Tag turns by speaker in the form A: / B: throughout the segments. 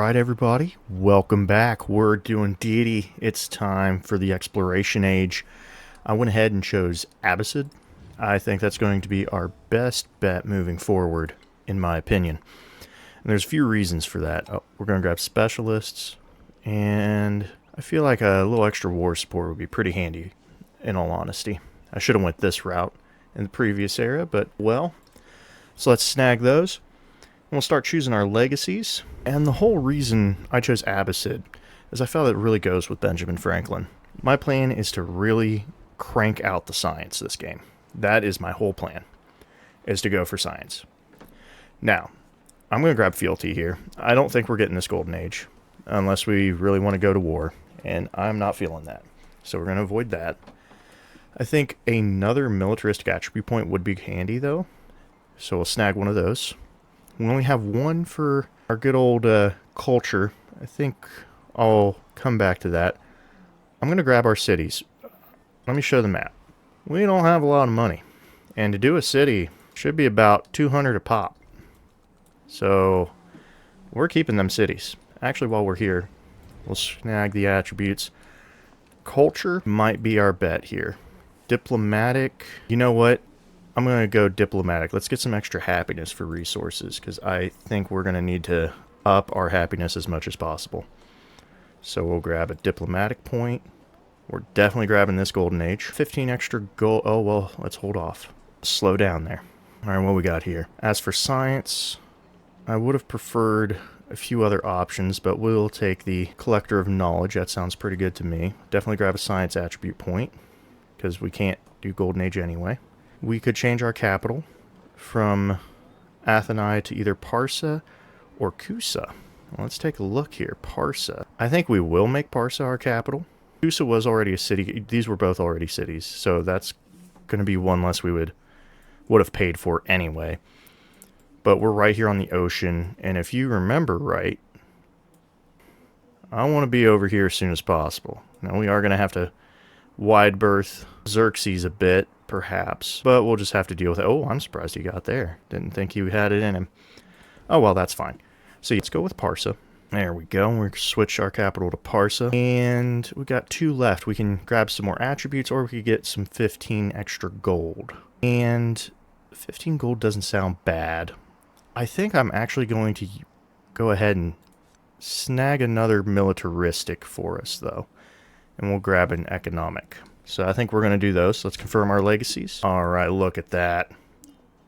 A: Alright everybody, welcome back. We're doing Deity. It's time for the exploration age. I went ahead and chose Abbasid. I think that's going to be our best bet moving forward, in my opinion. And there's a few reasons for that. We're going to grab specialists, and I feel like a little extra war support would be pretty handy, in all honesty. I should have went this route in the previous era, but well. So let's snag those. We'll start choosing our legacies. And the whole reason I chose Abbasid is I felt it really goes with Benjamin Franklin. My plan is to really crank out the science this game. That is my whole plan, is to go for science. Now, I'm going to grab fealty here. I don't think we're getting this golden age unless we really want to go to war, and I'm not feeling that. So we're going to avoid that. I think another militaristic attribute point would be handy, though. So we'll snag one of those. We only have one for our good old culture. I think I'll come back to that. I'm going to grab our cities. Let me show the map. We don't have a lot of money. And to do a city should be about 200 a pop. So we're keeping them cities. Actually, while we're here, we'll snag the attributes. Culture might be our bet here. Diplomatic. You know what? I'm going to go diplomatic. Let's get some extra happiness for resources, because I think we're going to need to up our happiness as much as possible. So we'll grab a diplomatic point. We're definitely grabbing this golden age. 15 extra gold. Oh, well, let's hold off. Slow down there. All right, what we got here? As for science, I would have preferred a few other options, but we'll take the collector of knowledge. That sounds pretty good to me. Definitely grab a science attribute point, because we can't do golden age anyway. We could change our capital from Atheni to either Parsa or Kusa. Let's take a look here. Parsa. I think we will make Parsa our capital. Kusa was already a city. These were both already cities, so that's going to be one less we would have paid for anyway. But we're right here on the ocean, and if you remember right, I want to be over here as soon as possible. Now we are going to have to wide berth Xerxes a bit, perhaps, but we'll just have to deal with it. Oh, I'm surprised he got there. Didn't think he had it in him. Oh, well, that's fine. So let's go with Parsa. There we go. We'll switch our capital to Parsa. And we got 2 left. We can grab some more attributes, or we could get some 15 extra gold. And 15 gold doesn't sound bad. I think I'm actually going to go ahead and snag another militaristic for us, though. And we'll grab an economic. So I think we're going to do those. Let's confirm our legacies. All right, look at that.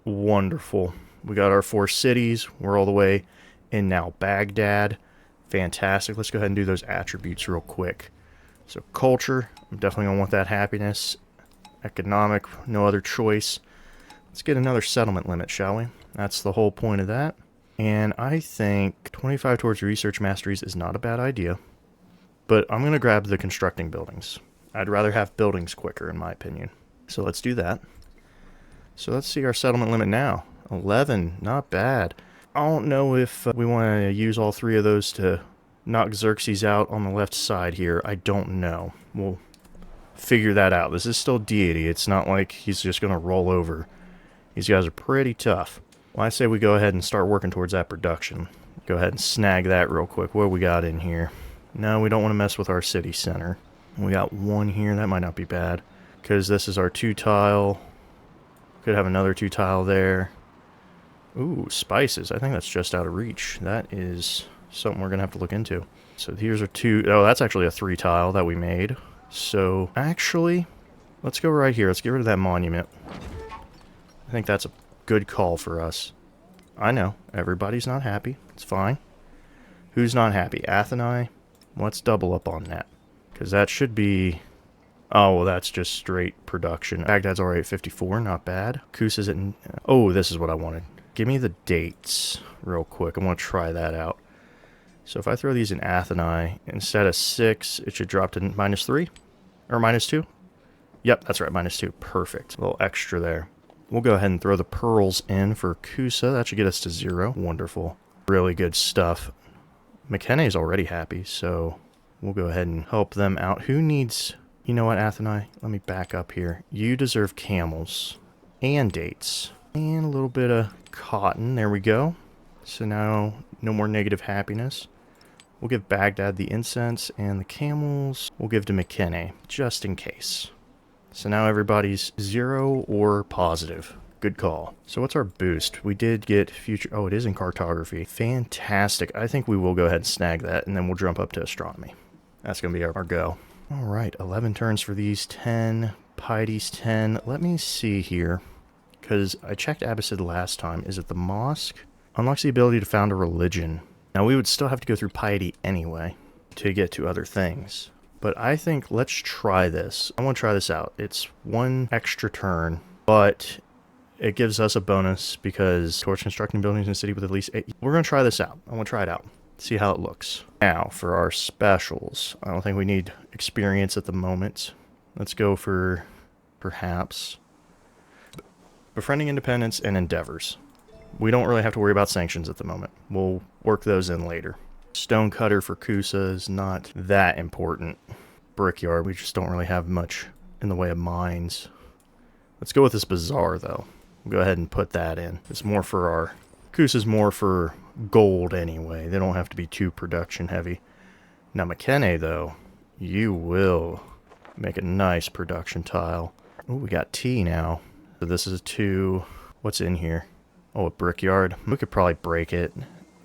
A: Wonderful. We got our 4 cities. We're all the way in now Baghdad. Fantastic. Let's go ahead and do those attributes real quick. So culture, I'm definitely going to want that happiness. Economic, no other choice. Let's get another settlement limit, shall we? That's the whole point of that. And I think 25 towards research masteries is not a bad idea. But I'm going to grab the constructing buildings. I'd rather have buildings quicker, in my opinion. So let's do that. So let's see our settlement limit now. 11, not bad. I don't know if we want to use all 3 of those to knock Xerxes out on the left side here. I don't know. We'll figure that out. This is still Deity. It's not like he's just going to roll over. These guys are pretty tough. Well, I say we go ahead and start working towards that production. Go ahead and snag that real quick. What do we got in here? No, we don't want to mess with our city center. We got 1 here. That might not be bad, because this is our 2 tile. Could have another 2 tile there. Ooh, spices. I think that's just out of reach. That is something we're going to have to look into. So here's our 2. Oh, that's actually a 3 tile that we made. So actually, let's go right here. Let's get rid of that monument. I think that's a good call for us. I know. Everybody's not happy. It's fine. Who's not happy? Atheni? Let's double up on that, because that should be... Oh, well, that's just straight production. Baghdad's already at 54, not bad. Kusa's at... Oh, this is what I wanted. Give me the dates real quick. I want to try that out. So if I throw these in Atheni, instead of 6, it should drop to -3? Or -2? Yep, that's right, -2. Perfect. A little extra there. We'll go ahead and throw the pearls in for Kusa. That should get us to 0. Wonderful. Really good stuff. McKenna's already happy, so we'll go ahead and help them out. Who needs... You know what, Atheni? Let me back up here. You deserve camels and dates. And a little bit of cotton. There we go. So now, no more negative happiness. We'll give Baghdad the incense, and the camels we'll give to McKinney, just in case. So now everybody's 0 or positive. Good call. So what's our boost? We did get future... Oh, it is in cartography. Fantastic. I think we will go ahead and snag that, and then we'll jump up to astronomy. That's going to be our go. All right, 11 turns for these, 10. Piety's 10. Let me see here, because I checked Abbasid last time. Is it the mosque? Unlocks the ability to found a religion. Now, we would still have to go through piety anyway to get to other things. But I think let's try this. I want to try this out. It's 1 extra turn, but it gives us a bonus because towards constructing buildings in a city with at least 8. We're going to try this out. I want to try it out. See how it looks. Now, for our specials. I don't think we need experience at the moment. Let's go for, perhaps, befriending independence and endeavors. We don't really have to worry about sanctions at the moment. We'll work those in later. Stonecutter for Kusa is not that important. Brickyard, we just don't really have much in the way of mines. Let's go with this bazaar, though. We'll go ahead and put that in. It's more for our... Kusa's more for gold anyway. They don't have to be too production heavy. Now, McKinney, though, you will make a nice production tile. Oh, we got tea now. So this is 2. What's in here? Oh, a brickyard. We could probably break it.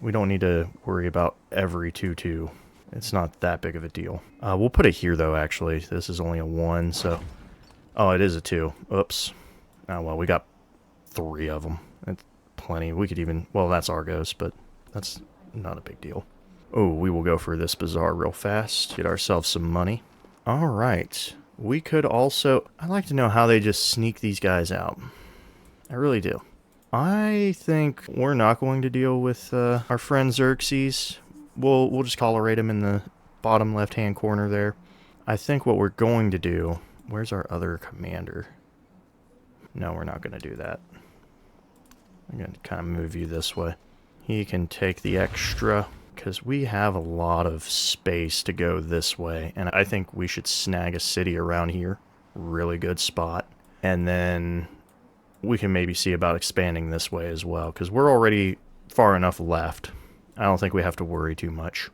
A: We don't need to worry about every 2-2. It's not that big of a deal. We'll put it here, though, actually. This is only a 1, so... Oh, it is a 2. Oops. Oh, well, we got 3 of them. It's plenty. We could even... Well, that's Argos, but that's not a big deal. Oh, we will go for this bazaar real fast. Get ourselves some money. All right. We could also... I'd like to know how they just sneak these guys out. I really do. I think we're not going to deal with our friend Xerxes. We'll just tolerate him in the bottom left-hand corner there. I think what we're going to do... Where's our other commander? No, we're not going to do that. I'm going to kind of move you this way. He can take the extra, because we have a lot of space to go this way. And I think we should snag a city around here. Really good spot. And then... we can maybe see about expanding this way as well, because we're already far enough left. I don't think we have to worry too much.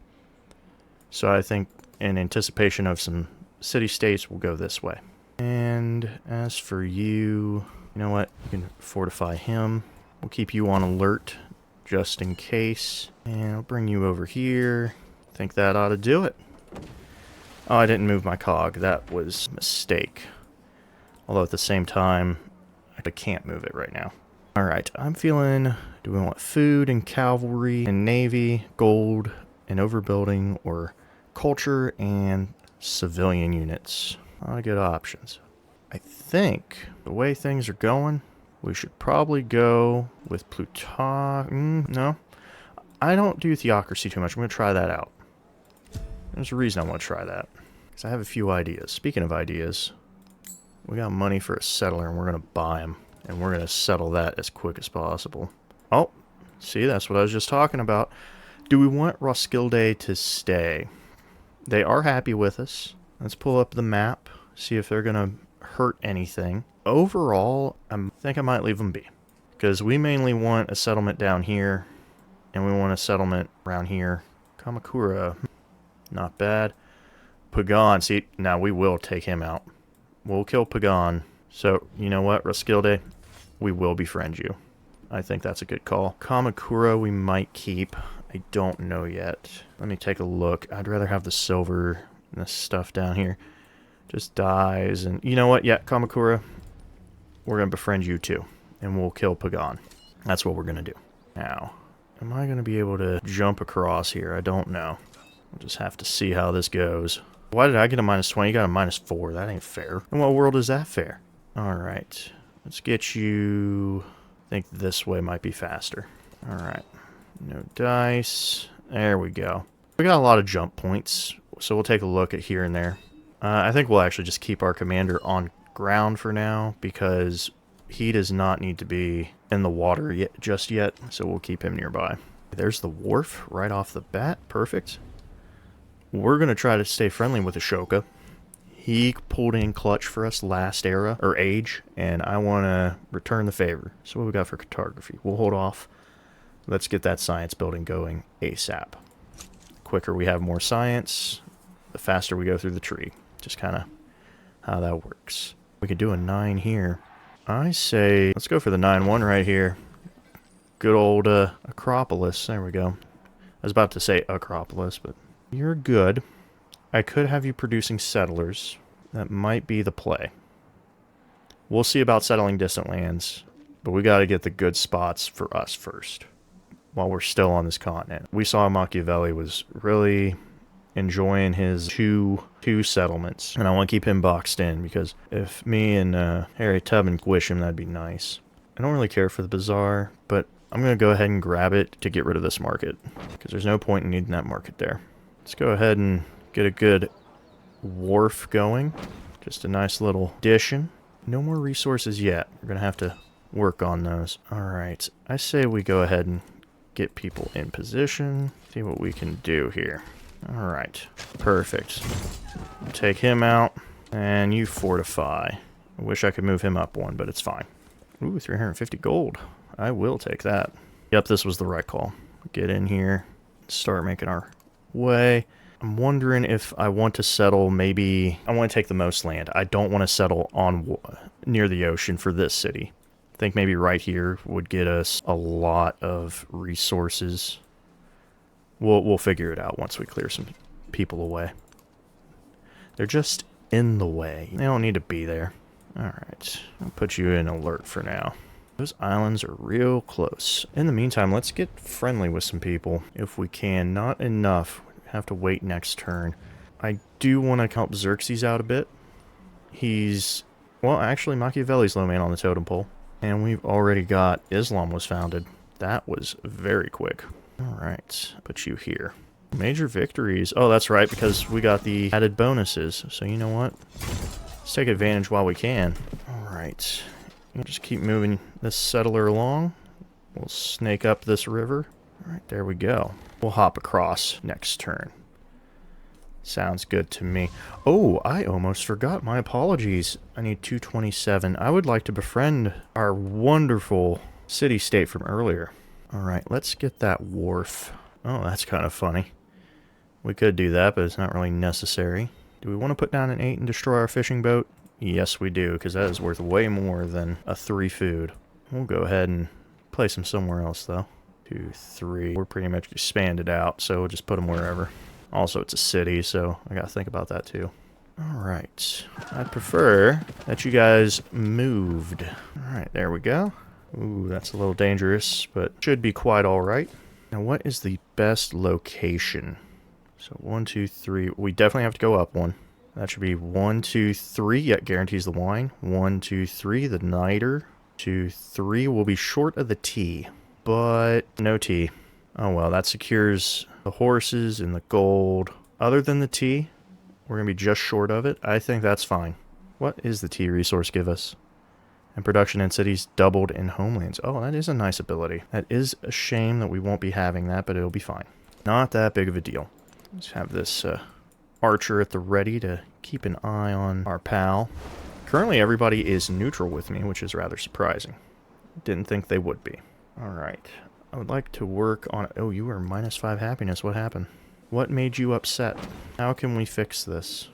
A: So I think in anticipation of some city-states, we'll go this way. And as for you, you know what? You can fortify him. We'll keep you on alert just in case. And I'll bring you over here. I think that ought to do it. Oh, I didn't move my cog. That was a mistake. Although at the same time... I can't move it right now. Alright, I'm feeling... Do we want food and cavalry and navy, gold and overbuilding, or culture and civilian units? A lot of good options. I think the way things are going, we should probably go with Plutarch... no. I don't do theocracy too much. I'm going to try that out. There's a reason I want to try that. Because I have a few ideas. Speaking of ideas... We got money for a settler, and we're going to buy him. And we're going to settle that as quick as possible. Oh, see, that's what I was just talking about. Do we want Roskilde to stay? They are happy with us. Let's pull up the map, see if they're going to hurt anything. Overall, I think I might leave them be. Because we mainly want a settlement down here, and we want a settlement around here. Kamakura, not bad. Pagan, see, now we will take him out. We'll kill Pagan. So, you know what, Roskilde? We will befriend you. I think that's a good call. Kamakura we might keep. I don't know yet. Let me take a look. I'd rather have the silver and this stuff down here. Just dies. And you know what? Yeah, Kamakura, we're going to befriend you too. And we'll kill Pagan. That's what we're going to do. Now, am I going to be able to jump across here? I don't know. We'll just have to see how this goes. Why did I get a -20? You got a -4. That ain't fair. In what world is that fair? Alright. Let's get you... I think this way might be faster. Alright. No dice. There we go. We got a lot of jump points, so we'll take a look at here and there. I think we'll actually just keep our commander on ground for now, because he does not need to be in the water just yet, so we'll keep him nearby. There's the wharf right off the bat. Perfect. We're going to try to stay friendly with Ashoka. He pulled in clutch for us last era, or age, and I want to return the favor. So what we got for cartography? We'll hold off. Let's get that science building going ASAP. quicker we have more science, the faster we go through the tree. Just kind of how that works. We could do a 9 here. I say, let's go for the 9-1 right here. Good old Acropolis. There we go. I was about to say Acropolis, but you're good. I could have you producing settlers. That might be the play. We'll see about settling distant lands, but we got to get the good spots for us first while we're still on this continent. We saw Machiavelli was really enjoying his two settlements, and I want to keep him boxed in, because if me and Harry Tubman wish him, that'd be nice. I don't really care for the bazaar, but I'm going to go ahead and grab it to get rid of this market, because there's no point in needing that market there. Let's go ahead and get a good wharf going. Just a nice little addition. No more resources yet. We're going to have to work on those. Alright, I say we go ahead and get people in position. See what we can do here. Alright, perfect. Take him out, and you fortify. I wish I could move him up one, but it's fine. Ooh, 350 gold. I will take that. Yep, this was the right call. Get in here, start making our way. I'm wondering if I want to settle, maybe I want to take the most land. I don't want to settle on near the ocean for this city. I think maybe right here would get us a lot of resources. We'll figure it out once we clear some people away. They're just in the way. They don't need to be there. Alright, I'll put you in alert for now. Those islands are real close. In the meantime, let's get friendly with some people if we can. Not enough. We have to wait next turn. I do want to help Xerxes out a bit. He's... well, actually, Machiavelli's low man on the totem pole. And we've already got Islam was founded. That was very quick. Alright, put you here. Major victories. Oh, that's right, because we got the added bonuses. So you know what? Let's take advantage while we can. Alright. Just keep moving this settler along. We'll snake up this river. Alright, there we go. We'll hop across next turn. Sounds good to me. Oh, I almost forgot. My apologies. I need 227. I would like to befriend our wonderful city-state from earlier. Alright, let's get that wharf. Oh, that's kind of funny. We could do that, but it's not really necessary. Do we want to put down an 8 and destroy our fishing boat? Yes, we do, because that is worth way more than a 3 food. We'll go ahead and place them somewhere else, though. 2, 3. We're pretty much expanded out, so we'll just put them wherever. Also, it's a city, so I gotta think about that, too. Alright. I'd prefer that you guys moved. Alright, there we go. Ooh, that's a little dangerous, but should be quite alright. Now, what is the best location? So, 1, 2, 3. We definitely have to go up one. That should be 1, 2, 3. Yeah, guarantees the wine. 1, 2, 3. The niter. 2, 3. We'll be short of the tea, but no tea. Oh, well, that secures the horses and the gold. Other than the tea, we're going to be just short of it. I think that's fine. What is the tea resource give us? And production in cities doubled in homelands. Oh, that is a nice ability. That is a shame that we won't be having that, but it'll be fine. Not that big of a deal. Let's have this archer at the ready to keep an eye on our pal. Currently, everybody is neutral with me, which is rather surprising. Didn't think they would be. Alright. I would like to work on... oh, you are -5 happiness. What happened? What made you upset? How can we fix this?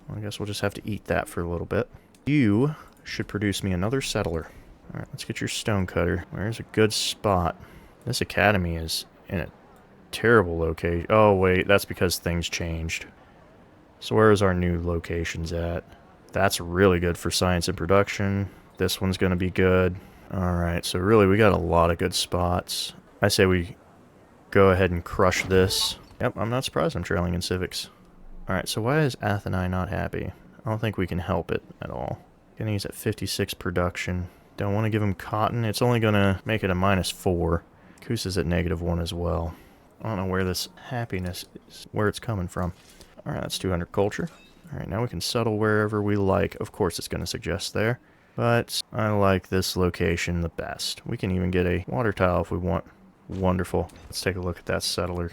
A: Well, I guess we'll just have to eat that for a little bit. You should produce me another settler. Alright, let's get your stonecutter. Where's a good spot? This academy is in a terrible location. Oh, wait, that's because things changed. So where is our new locations at? That's really good for science and production. This one's going to be good. Alright, so really we got a lot of good spots. I say we go ahead and crush this. Yep, I'm not surprised I'm trailing in civics. Alright, so why is Atheni not happy? I don't think we can help it at all. Guinea's at 56 production. Don't want to give him cotton. It's only going to make it a -4. Kusa's at -1 as well. I don't know where this happiness is, where it's coming from. Alright, that's 200 culture. Alright, now we can settle wherever we like. Of course it's going to suggest there. But I like this location the best. We can even get a water tile if we want. Wonderful. Let's take a look at that settler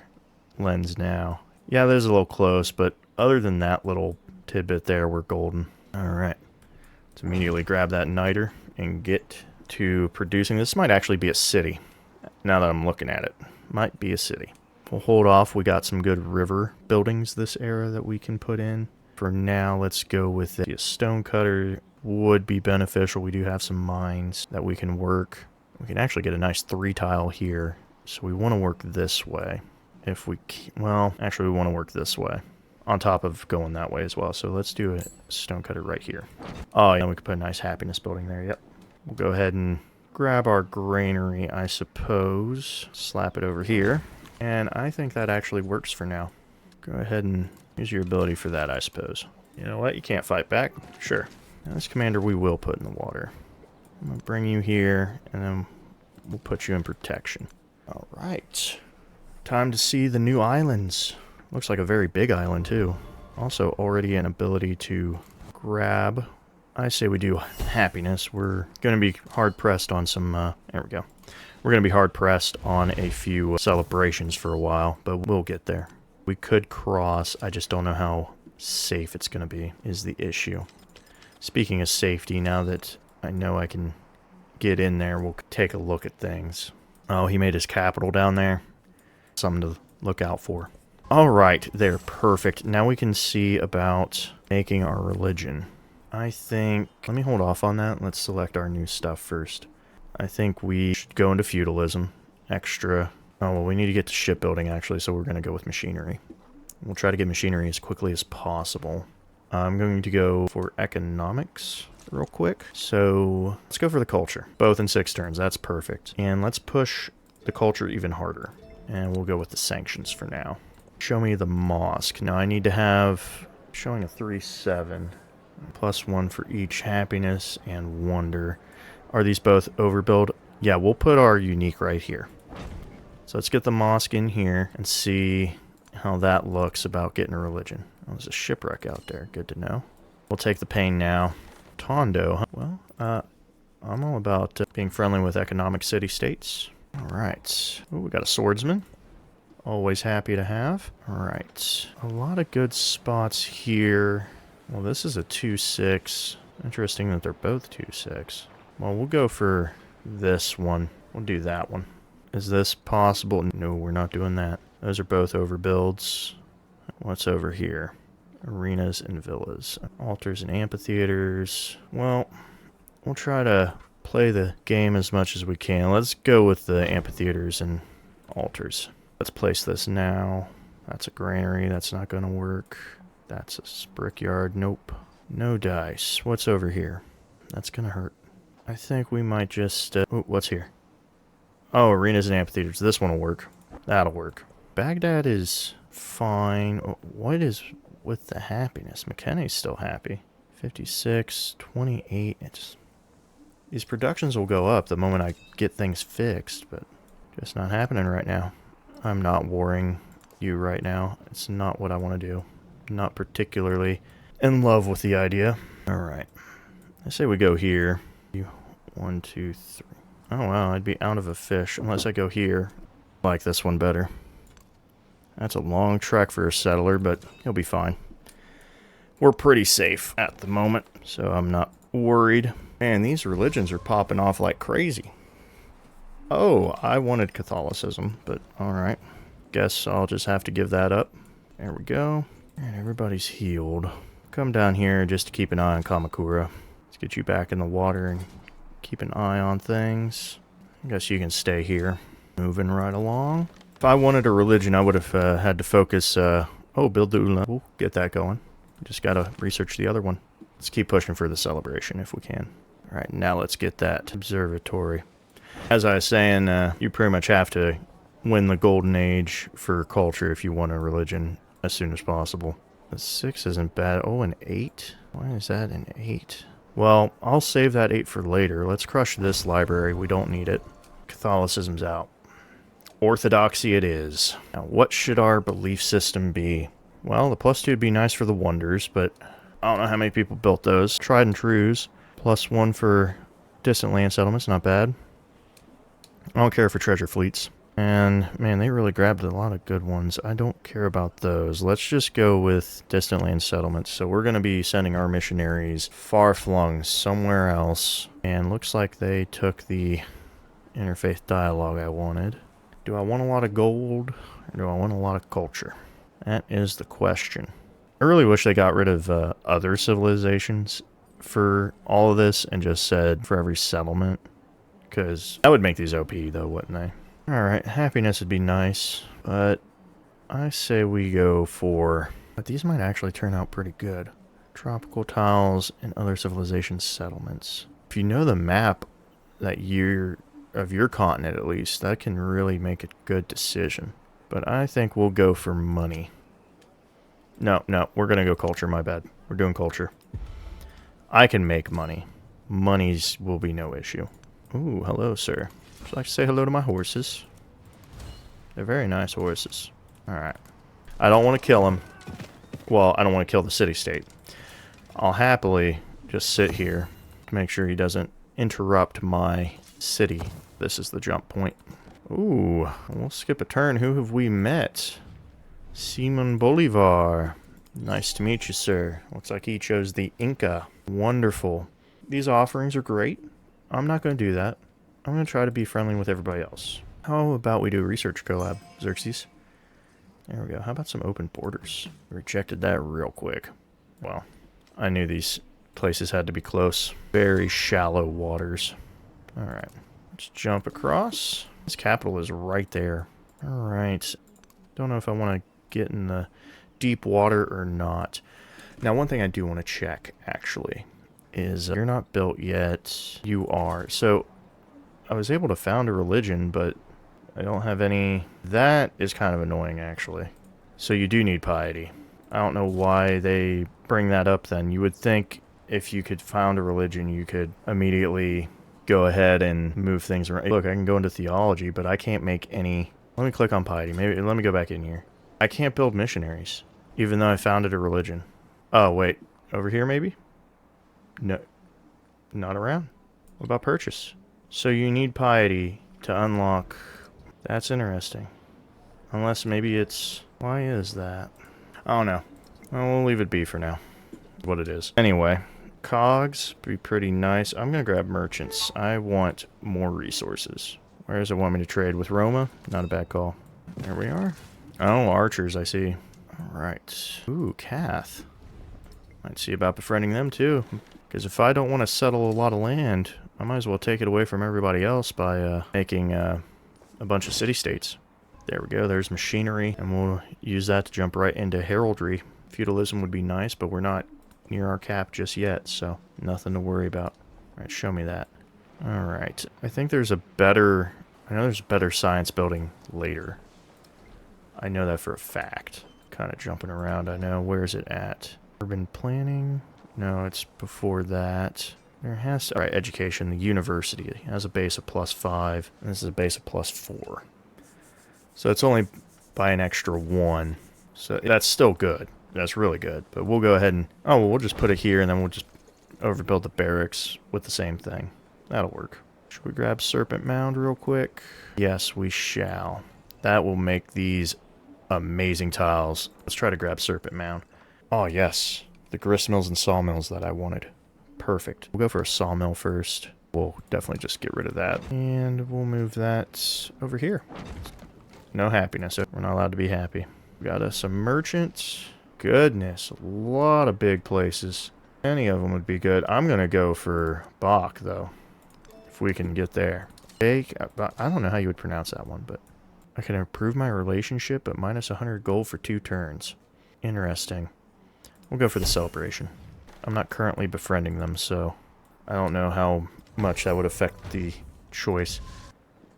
A: lens now. Yeah, that is a little close, but other than that little tidbit there, we're golden. Alright. Let's immediately grab that niter and get to producing. This might actually be a city. Now that I'm looking at it. Might be a city. We'll hold off. We got some good river buildings this era that we can put in. For now, let's go with a stone cutter. Would be beneficial. We do have some mines that we can work. We can actually get a nice 3 tile here. So we want to work this way. If we, well, actually we want to work this way. On top of going that way as well. So let's do a stone cutter right here. Oh, yeah, we could put a nice happiness building there. Yep. We'll go ahead and grab our granary, I suppose. Slap it over here. And I think that actually works for now. Go ahead and use your ability for that, I suppose. You know what? You can't fight back? Sure. Now, this commander we will put in the water. I'm going to bring you here, and then we'll put you in protection. All right. Time to see the new islands. Looks like a very big island, too. Also, already an ability to grab. I say we do happiness. We're going to be hard-pressed on some... there we go. We're going to be hard-pressed on a few celebrations for a while, but we'll get there. We could cross. I just don't know how safe it's going to be, is the issue. Speaking of safety, now that I know I can get in there, we'll take a look at things. Oh, he made his capital down there. Something to look out for. All right, there, perfect. Now we can see about making our religion. I think... Let me hold off on that. Let's select our new stuff first. I think we should go into feudalism. Extra... Oh, well, we need to get to shipbuilding, actually, so we're going to go with machinery. We'll try to get machinery as quickly as possible. I'm going to go for economics real quick. So let's go for the culture. Both in 6 turns. That's perfect. And let's push the culture even harder. And we'll go with the sanctions for now. Show me the mosque. Now I need to have... Showing a 3-7. +1 for each happiness and wonder. Are these both overbuild? Yeah, we'll put our unique right here. So let's get the mosque in here and see how that looks about getting a religion. Oh, there's a shipwreck out there. Good to know. We'll take the pain now. Tondo, huh? Well, I'm all about being friendly with economic city-states. All right. Oh, we got a swordsman. Always happy to have. All right. A lot of good spots here. Well, this is a 2-6. Interesting that they're both 2-6. Well, we'll go for this one. We'll do that one. Is this possible? No, we're not doing that. Those are both overbuilds. What's over here? Arenas and villas. Altars and amphitheaters. Well, we'll try to play the game as much as we can. Let's go with the amphitheaters and altars. Let's place this now. That's a granary. That's not going to work. That's a brickyard. Nope. No dice. What's over here? That's going to hurt. I think we might just... Ooh, what's here? Oh, arenas and amphitheaters. This one will work. That'll work. Baghdad is fine. What is with the happiness? McKinney's still happy. 56, 28. These productions will go up the moment I get things fixed, but just not happening right now. I'm not warring you right now. It's not what I want to do. Not particularly in love with the idea. Alright. I say we go here. 1, 2, 3. Oh wow, I'd be out of a fish unless I go here. I like this one better. That's a long trek for a settler, but he'll be fine. We're pretty safe at the moment, so I'm not worried. Man, these religions are popping off like crazy. Oh, I wanted Catholicism, but alright. Guess I'll just have to give that up. There we go. And everybody's healed. Come down here just to keep an eye on Kamakura. Let's get you back in the water and keep an eye on things. I guess you can stay here. Moving right along. If I wanted a religion, I would have had to focus... build the Ula. We'll get that going. Just gotta research the other one. Let's keep pushing for the celebration if we can. Alright, now let's get that observatory. As I was saying, you pretty much have to win the golden age for culture if you want a religion as soon as possible. The 6 isn't bad. Oh, an 8? Why is that an 8? Well, I'll save that 8 for later. Let's crush this library. We don't need it. Catholicism's out. Orthodoxy it is. Now, what should our belief system be? Well, the +2 would be nice for the wonders, but I don't know how many people built those. Tried and trues. +1 for distant land settlements. Not bad. I don't care for treasure fleets. And, man, they really grabbed a lot of good ones. I don't care about those. Let's just go with distant land settlements. So we're going to be sending our missionaries far-flung somewhere else. And looks like they took the interfaith dialogue I wanted. Do I want a lot of gold, or do I want a lot of culture? That is the question. I really wish they got rid of other civilizations for all of this and just said for every settlement. Because that would make these OP, though, wouldn't they? Alright, happiness would be nice, but I say we go for... But these might actually turn out pretty good. Tropical tiles and other civilization settlements. If you know the map that of your continent at least, that can really make a good decision. But I think we'll go for money. No, we're going to go culture, my bad. We're doing culture. I can make money. Monies will be no issue. Ooh, hello, sir. Would you like to say hello to my horses? They're very nice horses. Alright. I don't want to kill them. Well, I don't want to kill the city-state. I'll happily just sit here to make sure he doesn't interrupt my city. This is the jump point. Ooh, we'll skip a turn. Who have we met? Simon Bolivar. Nice to meet you, sir. Looks like he chose the Inca. Wonderful. These offerings are great. I'm not going to do that. I'm going to try to be friendly with everybody else. How about we do a research collab, Xerxes? There we go. How about some open borders? Rejected that real quick. Well, I knew these places had to be close. Very shallow waters. Alright. Let's jump across. This capital is right there. Alright. Don't know if I want to get in the deep water or not. Now, one thing I do want to check, actually, is you're not built yet. You are. So, I was able to found a religion, but I don't have any... That is kind of annoying, actually. So you do need piety. I don't know why they bring that up then. You would think if you could found a religion, you could immediately go ahead and move things around. Look, I can go into theology, but I can't make any... Let me click on piety. Maybe let me go back in here. I can't build missionaries, even though I founded a religion. Oh, wait. Over here, maybe? No. Not around. What about purchase? So you need piety to unlock... That's interesting. Unless maybe it's... Why is that? I don't know. Well, we'll leave it be for now. What it is. Anyway, cogs be pretty nice. I'm going to grab merchants. I want more resources. Where does it want me to trade? With Roma? Not a bad call. There we are. Oh, archers, I see. Alright. Ooh, Cath. Might see about befriending them too. Because if I don't want to settle a lot of land, I might as well take it away from everybody else by making a bunch of city-states. There we go, there's machinery, and we'll use that to jump right into heraldry. Feudalism would be nice, but we're not near our cap just yet, so nothing to worry about. Alright, show me that. Alright, I think there's a better... I know there's a better science building later. I know that for a fact. Kind of jumping around, I know. Where's it at? Urban planning? No, it's before that. There has to... Alright, education. The university has a base of +5, and this is a base of +4. So it's only by an extra 1. So that's still good. That's really good. But we'll go ahead and... Oh, well, we'll just put it here, and then we'll just overbuild the barracks with the same thing. That'll work. Should we grab Serpent Mound real quick? Yes, we shall. That will make these amazing tiles. Let's try to grab Serpent Mound. Oh, yes. The gristmills and sawmills that I wanted. Perfect. We'll go for a sawmill first. We'll definitely just get rid of that. And we'll move that over here. No happiness. We're not allowed to be happy. We got us a merchant. Goodness, a lot of big places. Any of them would be good. I'm going to go for Bach, though. If we can get there. I don't know how you would pronounce that one, but... I can improve my relationship at -100 gold for 2 turns. Interesting. We'll go for the celebration. I'm not currently befriending them, so... I don't know how much that would affect the choice.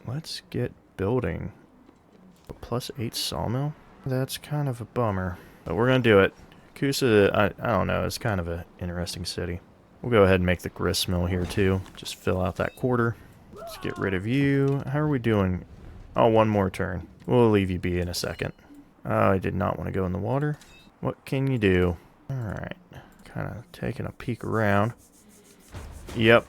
A: Let's get building. A +8 sawmill? That's kind of a bummer. But we're going to do it. Kusa, I don't know, it's kind of an interesting city. We'll go ahead and make the grist mill here too. Just fill out that quarter. Let's get rid of you. How are we doing? Oh, one more turn. We'll leave you be in a second. Oh, I did not want to go in the water. What can you do? Alright. Kind of taking a peek around. Yep.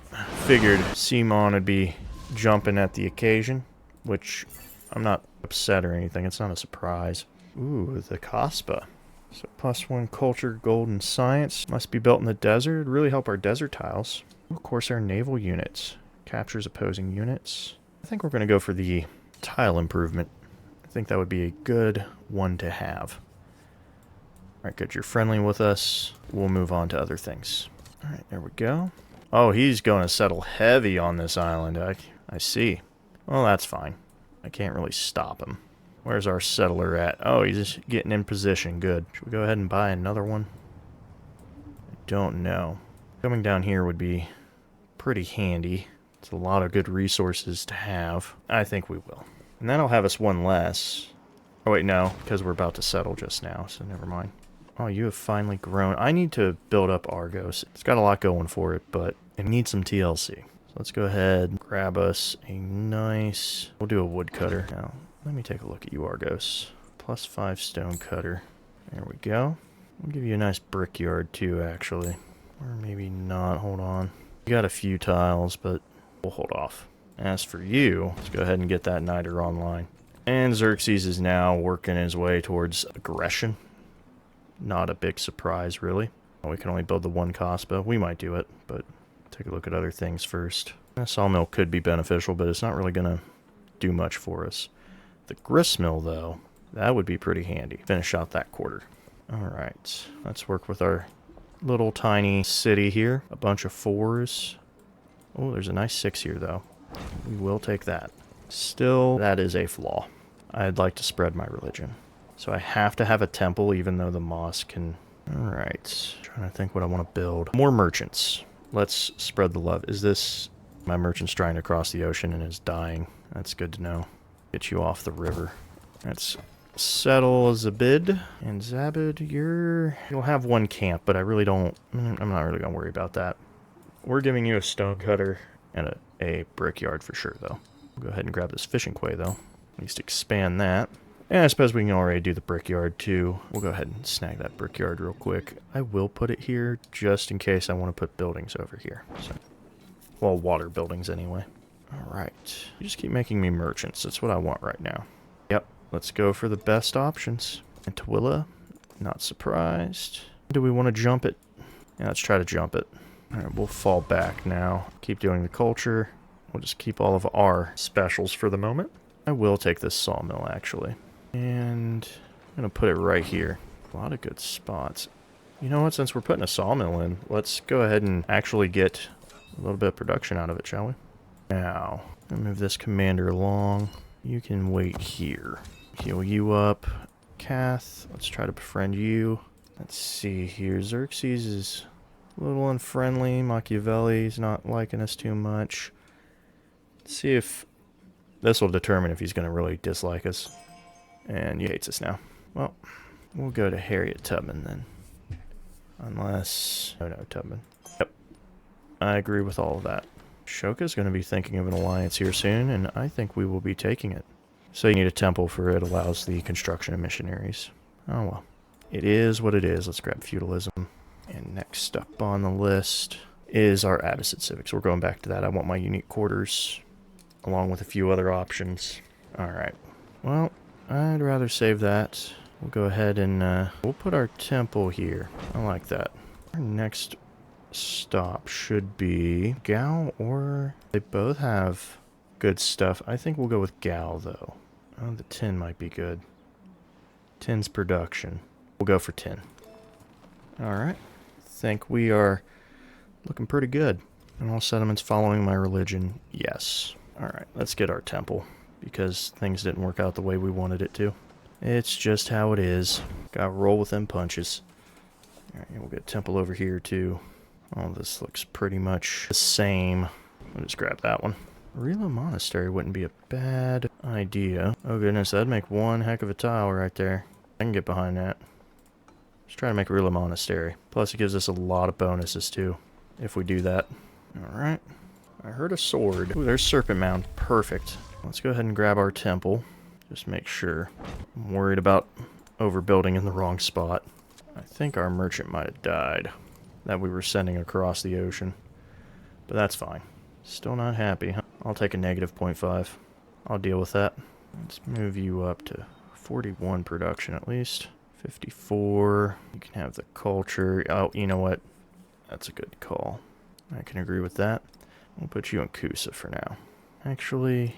A: Figured Simon would be jumping at the occasion. Which, I'm not upset or anything. It's not a surprise. Ooh, the Caspa. So +1 culture, gold, and science. Must be built in the desert. It'd really help our desert tiles. Of course, our naval units. Captures opposing units. I think we're going to go for the tile improvement. I think that would be a good one to have. Alright, good. You're friendly with us. We'll move on to other things. Alright, there we go. Oh, he's going to settle heavy on this island. I see. Well, that's fine. I can't really stop him. Where's our settler at? Oh, he's just getting in position. Good. Should we go ahead and buy another one? I don't know. Coming down here would be pretty handy. It's a lot of good resources to have. I think we will. And that'll have us one less. Oh, wait, no, because we're about to settle just now, so never mind. Oh, you have finally grown. I need to build up Argos. It's got a lot going for it, but it needs some TLC. So let's go ahead and grab us a nice... We'll do a woodcutter. Now, let me take a look at you, Argos. +5 stone cutter. There we go. We'll give you a nice brickyard, too, actually. Or maybe not. Hold on. You got a few tiles, but we'll hold off. As for you, let's go ahead and get that niter online. And Xerxes is now working his way towards aggression. Not a big surprise, really. We can only build the one Caspa. We might do it, but take a look at other things first. A sawmill could be beneficial, but it's not really going to do much for us. The gristmill, though, that would be pretty handy. Finish out that quarter. Alright, let's work with our little tiny city here. A bunch of 4s. Oh, there's a nice 6 here, though. We will take that. Still, that is a flaw. I'd like to spread my religion. So I have to have a temple, even though the mosque can... Alright, trying to think what I want to build. More merchants. Let's spread the love. Is this... My merchant's trying to cross the ocean and is dying. That's good to know. Get you off the river. Let's settle Zabid. And Zabid, you'll have one camp, but I really don't... I'm not really going to worry about that. We're giving you a stone cutter and a brickyard for sure, though. We'll go ahead and grab this fishing quay, though. At least expand that. And I suppose we can already do the brickyard, too. We'll go ahead and snag that brickyard real quick. I will put it here just in case I want to put buildings over here. So, well, water buildings, anyway. Alright. You just keep making me merchants. That's what I want right now. Yep. Let's go for the best options. And Twilla, not surprised. Do we want to jump it? Yeah, let's try to jump it. Alright, we'll fall back now. Keep doing the culture. We'll just keep all of our specials for the moment. I will take this sawmill, actually. And I'm going to put it right here. A lot of good spots. You know what? Since we're putting a sawmill in, let's go ahead and actually get a little bit of production out of it, shall we? Now, I'm going to move this commander along. You can wait here. Heal you up. Kath, let's try to befriend you. Let's see here. Xerxes is a little unfriendly. Machiavelli's not liking us too much. Let's see if this will determine if he's going to really dislike us. And he hates us now. Well, we'll go to Harriet Tubman then. Unless... Oh no, Tubman. Yep. I agree with all of that. Shoka's going to be thinking of an alliance here soon, and I think we will be taking it. So you need a temple for it allows the construction of missionaries. Oh well. It is what it is. Let's grab feudalism. And next up on the list is our Abbasid civics. We're going back to that. I want my unique quarters, along with a few other options. Alright. Well, I'd rather save that. We'll go ahead and we'll put our temple here. I like that. Our next stop should be Gao, or they both have good stuff. I think we'll go with Gao, though. Oh, the tin might be good. Tin's production. We'll go for tin. Alright. Think we are looking pretty good. And all settlements following my religion, yes. Alright, let's get our temple, because things didn't work out the way we wanted it to. It's just how it is. Gotta roll with them punches. Alright, we'll get a temple over here too. All this looks pretty much the same. I'll just grab that one. Rila Monastery wouldn't be a bad idea. Oh goodness, that'd make one heck of a tile right there. I can get behind that. Let's try to make Rila Monastery. Plus it gives us a lot of bonuses too, if we do that. Alright. I heard a sword. Ooh, there's Serpent Mound. Perfect. Let's go ahead and grab our temple. Just make sure. I'm worried about overbuilding in the wrong spot. I think our merchant might have died that we were sending across the ocean. But that's fine. Still not happy, huh? I'll take a -0.5. I'll deal with that. Let's move you up to 41 production at least. 54. You can have the culture. Oh, you know what? That's a good call. I can agree with that. We'll put you in Kusa for now. Actually,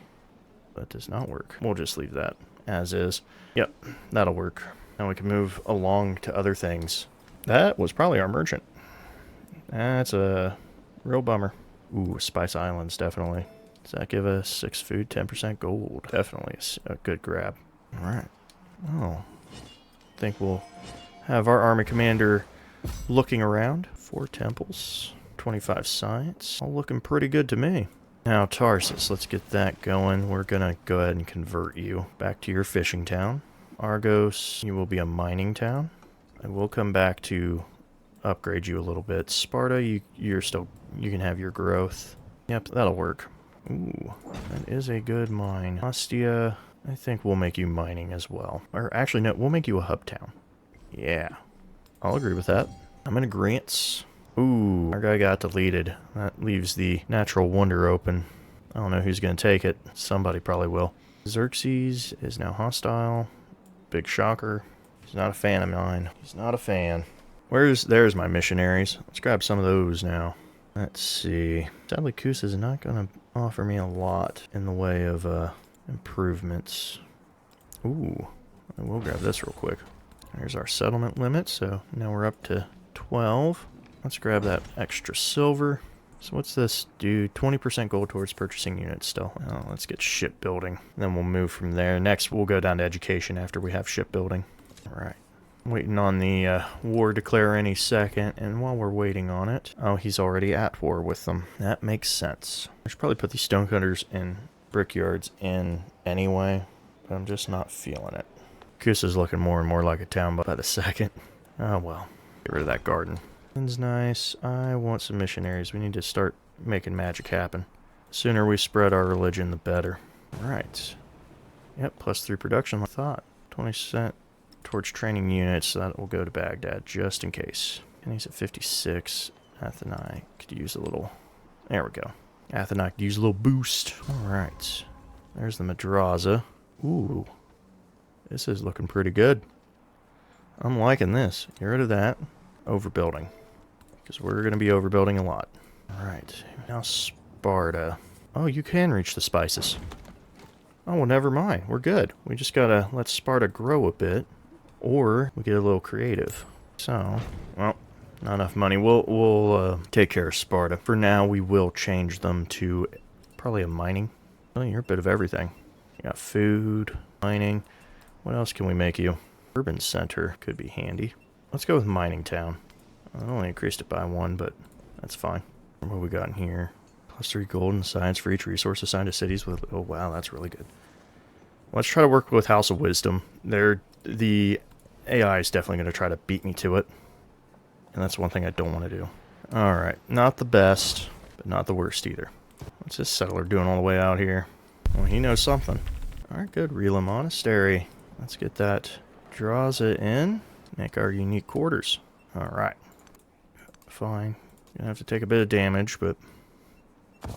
A: That does not work. We'll just leave that as is. Yep, that'll work. Now we can move along to other things. That was probably our merchant. That's a real bummer. Ooh, Spice Islands, definitely. Does that give us 6 food, 10% gold? Definitely a good grab. Alright. Oh. I think we'll have our army commander looking around. 4 temples, 25 science. All looking pretty good to me. Now, Tarsus, let's get that going. We're gonna go ahead and convert you back to your fishing town. Argos, you will be a mining town. I will come back to upgrade you a little bit. Sparta, you can have your growth. Yep, that'll work. Ooh, that is a good mine. Ostia, I think we'll make you mining as well. Or actually, no, we'll make you a hub town. Yeah, I'll agree with that. I'm in agreeance. Ooh, our guy got deleted. That leaves the natural wonder open. I don't know who's going to take it. Somebody probably will. Xerxes is now hostile. Big shocker. He's not a fan of mine. He's not a fan. There's my missionaries. Let's grab some of those now. Let's see. Sadly, Kus is not going to offer me a lot in the way of improvements. Ooh, I will grab this real quick. There's our settlement limit, so now we're up to 12. Let's grab that extra silver. So what's this do? 20% gold towards purchasing units still. Oh, let's get shipbuilding. Then we'll move from there. Next, we'll go down to education after we have shipbuilding. All right. Waiting on the war declare any second, and while we're waiting on it, oh, he's already at war with them. That makes sense. I should probably put these stonecutters and brickyards in anyway, but I'm just not feeling it. Kus is looking more and more like a town by the second. Oh well, get rid of that garden. It's nice. I want some missionaries. We need to start making magic happen. The sooner we spread our religion, the better. All right. Yep, +3 production, I thought. 20% towards training units. That will go to Baghdad, just in case. And he's at 56. Athenai could use a little... There we go. Athenai could use a little boost. All right. There's the Madraza. Ooh. This is looking pretty good. I'm liking this. Get rid of that. Overbuilding. Because we're going to be overbuilding a lot. Alright. Now Sparta. Oh, you can reach the spices. Oh, well, never mind. We're good. We just got to let Sparta grow a bit. Or we get a little creative. So, well, not enough money. We'll take care of Sparta. For now, we will change them to probably a mining. Oh, you're a bit of everything. You got food, mining. What else can we make you? Urban center could be handy. Let's go with mining town. I only increased it by 1, but that's fine. What we got in here? +3 gold and science for each resource assigned to cities with... Oh, wow, that's really good. Let's try to work with House of Wisdom. The AI is definitely going to try to beat me to it. And that's one thing I don't want to do. Alright, not the best, but not the worst either. What's this settler doing all the way out here? Well, he knows something. Alright, good. Rila Monastery. Let's get that Draza in. Make our unique quarters. Alright. Fine. Gonna have to take a bit of damage, but... it's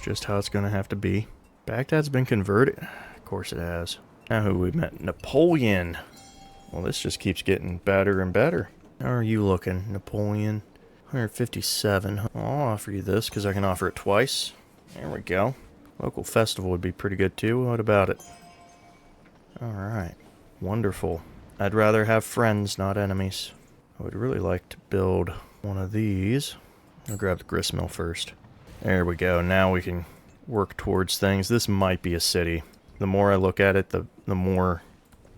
A: just how it's gonna have to be. Baghdad's been converted. Of course it has. Now who we met? Napoleon. Well, this just keeps getting better and better. How are you looking, Napoleon? 157. I'll offer you this, because I can offer it twice. There we go. Local festival would be pretty good, too. What about it? Alright. Wonderful. I'd rather have friends, not enemies. I would really like to build one of these. I'll grab the gristmill first. There we go. Now we can work towards things. This might be a city. The more I look at it, the more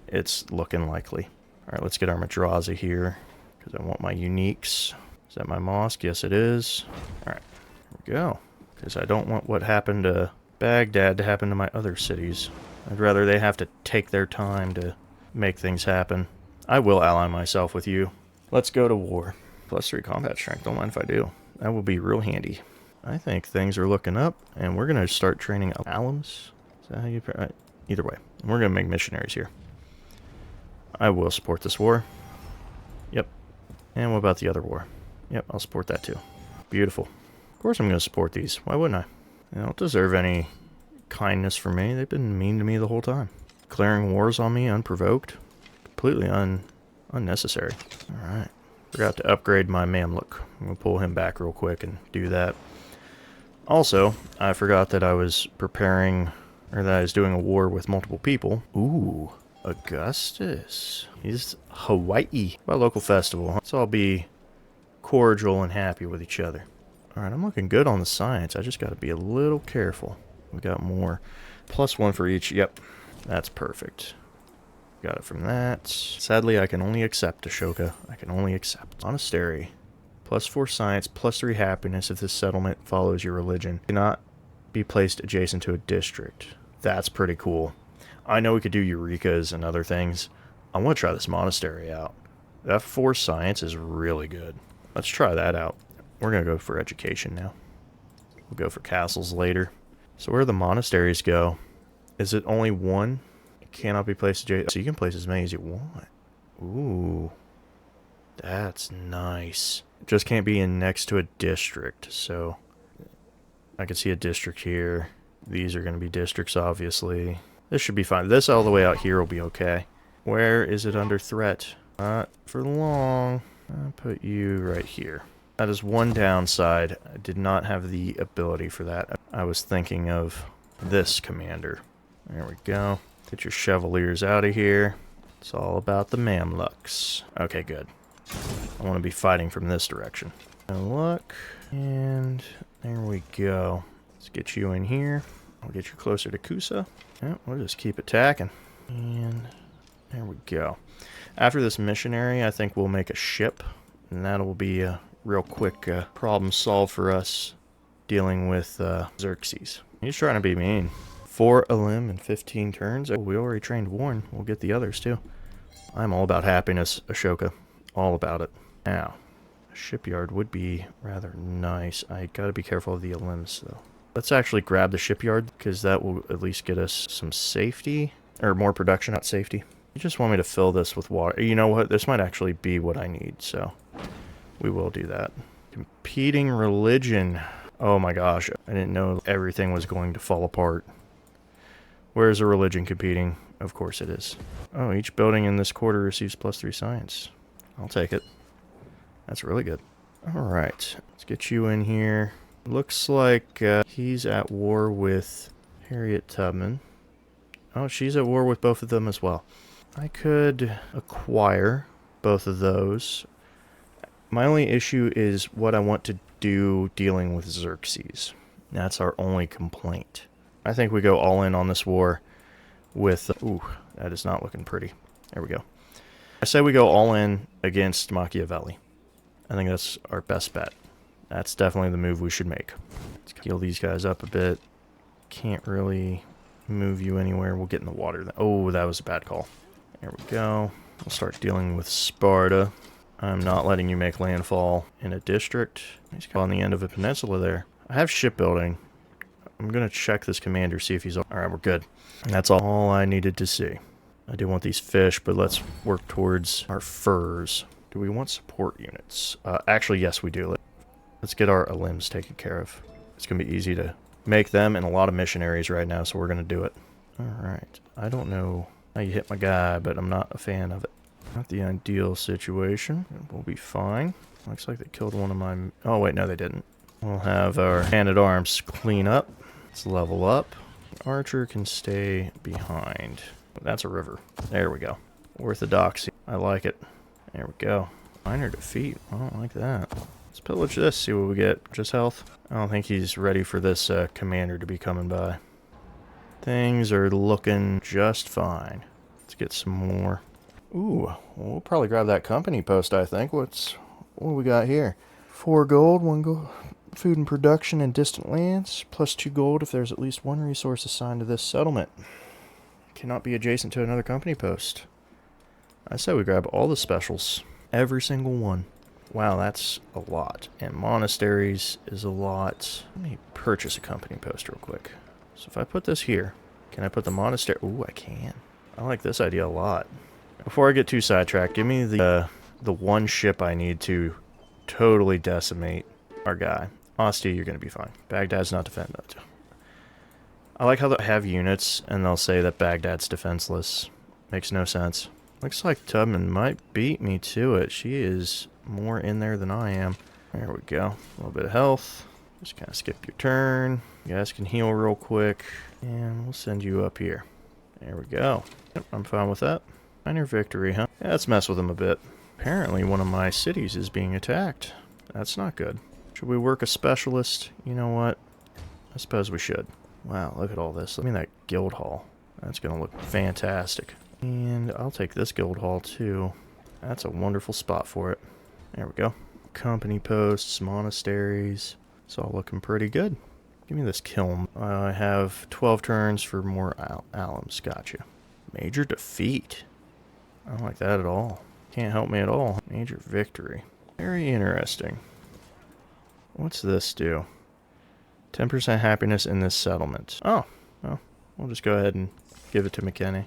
A: it's looking likely. Alright, let's get our Madraza here, because I want my uniques. Is that my mosque? Yes, it is. Alright, here we go. Because I don't want what happened to Baghdad to happen to my other cities. I'd rather they have to take their time to make things happen. I will ally myself with you. Let's go to war. +3 combat strength, don't mind if I do. That will be real handy. I think things are looking up, and we're going to start training alums. Is that how you... either way, we're going to make missionaries here. I will support this war. Yep. And what about the other war? Yep, I'll support that too. Beautiful. Of course I'm going to support these. Why wouldn't I? They don't deserve any kindness from me. They've been mean to me the whole time. Declaring wars on me unprovoked. Completely unnecessary. Alright. Forgot to upgrade my Mamluk. I'm going to pull him back real quick and do that. Also, I forgot that I was preparing, or that I was doing a war with multiple people. Ooh, Augustus. He's Hawaii. A local festival. Let's all be cordial and happy with each other. Alright, I'm looking good on the science. I just got to be a little careful. We got more. +1 for each. Yep, that's perfect. Got it from that. Sadly, I can only accept Ashoka. I can only accept. Monastery. +4 science, +3 happiness if this settlement follows your religion. Cannot be placed adjacent to a district. That's pretty cool. I know we could do Eurekas and other things. I want to try this monastery out. That 4 science is really good. Let's try that out. We're going to go for education now. We'll go for castles later. So where do the monasteries go? Is it only 1? It cannot be placed adjacent. So you can place as many as you want. Ooh. That's nice. Just can't be in next to a district. So I can see a district here. These are going to be districts, obviously. This should be fine. This all the way out here will be okay. Where is it under threat? Not for long. I'll put you right here. That is one downside. I did not have the ability for that. I was thinking of this commander. There we go. Get your Chevaliers out of here. It's all about the Mamluks. Okay, good. I want to be fighting from this direction. Look, and there we go. Let's get you in here. I'll get you closer to Kusa. Yeah, we'll just keep attacking. And there we go. After this missionary, I think we'll make a ship. And that'll be a real quick problem solved for us dealing with Xerxes. He's trying to be mean. 4 Elim in 15 turns. Oh, we already trained one. We'll get the others too. I'm all about happiness, Ashoka. All about it. Now, a shipyard would be rather nice. I gotta be careful of the Elims though. Let's actually grab the shipyard, because that will at least get us some safety. Or more production, not safety. You just want me to fill this with water. You know what? This might actually be what I need, so we will do that. Competing religion. Oh my gosh, I didn't know everything was going to fall apart. Where's a religion competing? Of course it is. Oh, each building in this quarter receives +3 science. I'll take it. That's really good. Alright, let's get you in here. Looks like he's at war with Harriet Tubman. Oh, she's at war with both of them as well. I could acquire both of those. My only issue is what I want to do dealing with Xerxes. That's our only complaint. I think we go all in on this war with... ooh, that is not looking pretty. There we go. I say we go all in against Machiavelli. I think that's our best bet. That's definitely the move we should make. Let's heal these guys up a bit. Can't really move you anywhere. We'll get in the water. Oh, that was a bad call. There we go. We'll start dealing with Sparta. I'm not letting you make landfall in a district. He's on the end of a peninsula there. I have shipbuilding. I'm going to check this commander, see if he's... Alright, we're good. And that's all I needed to see. I do want these fish, but let's work towards our furs. Do we want support units? Actually, yes, we do. Let's get our Elims taken care of. It's going to be easy to make them and a lot of missionaries right now, so we're going to do it. Alright. I don't know how you hit my guy, but I'm not a fan of it. Not the ideal situation. We'll be fine. Looks like they killed one of my... Oh, wait, no, they didn't. We'll have our man-at-arms clean up. Let's level up. Archer can stay behind. That's a river. There we go. Orthodoxy. I like it. There we go. Minor defeat. I don't like that. Let's pillage this, see what we get. Just health. I don't think he's ready for this commander to be coming by. Things are looking just fine. Let's get some more. Ooh, we'll probably grab that company post, I think. What do we got here? 4 gold, 1 gold. Food and production in distant lands. +2 gold if there's at least 1 resource assigned to this settlement. Cannot be adjacent to another company post. I say we grab all the specials. Every single one. Wow, that's a lot. And monasteries is a lot. Let me purchase a company post real quick. So if I put this here, can I put the monastery? Ooh, I can. I like this idea a lot. Before I get too sidetracked, give me the one ship I need to totally decimate our guy. Ostia, you're going to be fine. Baghdad's not defended. I like how they have units, and they'll say that Baghdad's defenseless. Makes no sense. Looks like Tubman might beat me to it. She is more in there than I am. There we go. A little bit of health. Just kind of skip your turn. You guys can heal real quick. And we'll send you up here. There we go. Yep, I'm fine with that. Minor victory, huh? Yeah, let's mess with them a bit. Apparently one of my cities is being attacked. That's not good. Should we work a specialist? You know what? I suppose we should. Wow, look at all this. Look at that guild hall. That's going to look fantastic. And I'll take this guild hall too. That's a wonderful spot for it. There we go. Company posts, monasteries. It's all looking pretty good. Give me this kiln. I have 12 turns for more alums. Gotcha. Major defeat. I don't like that at all. Can't help me at all. Major victory. Very interesting. What's this do? 10% happiness in this settlement. Oh, well, we'll just go ahead and give it to McKinney.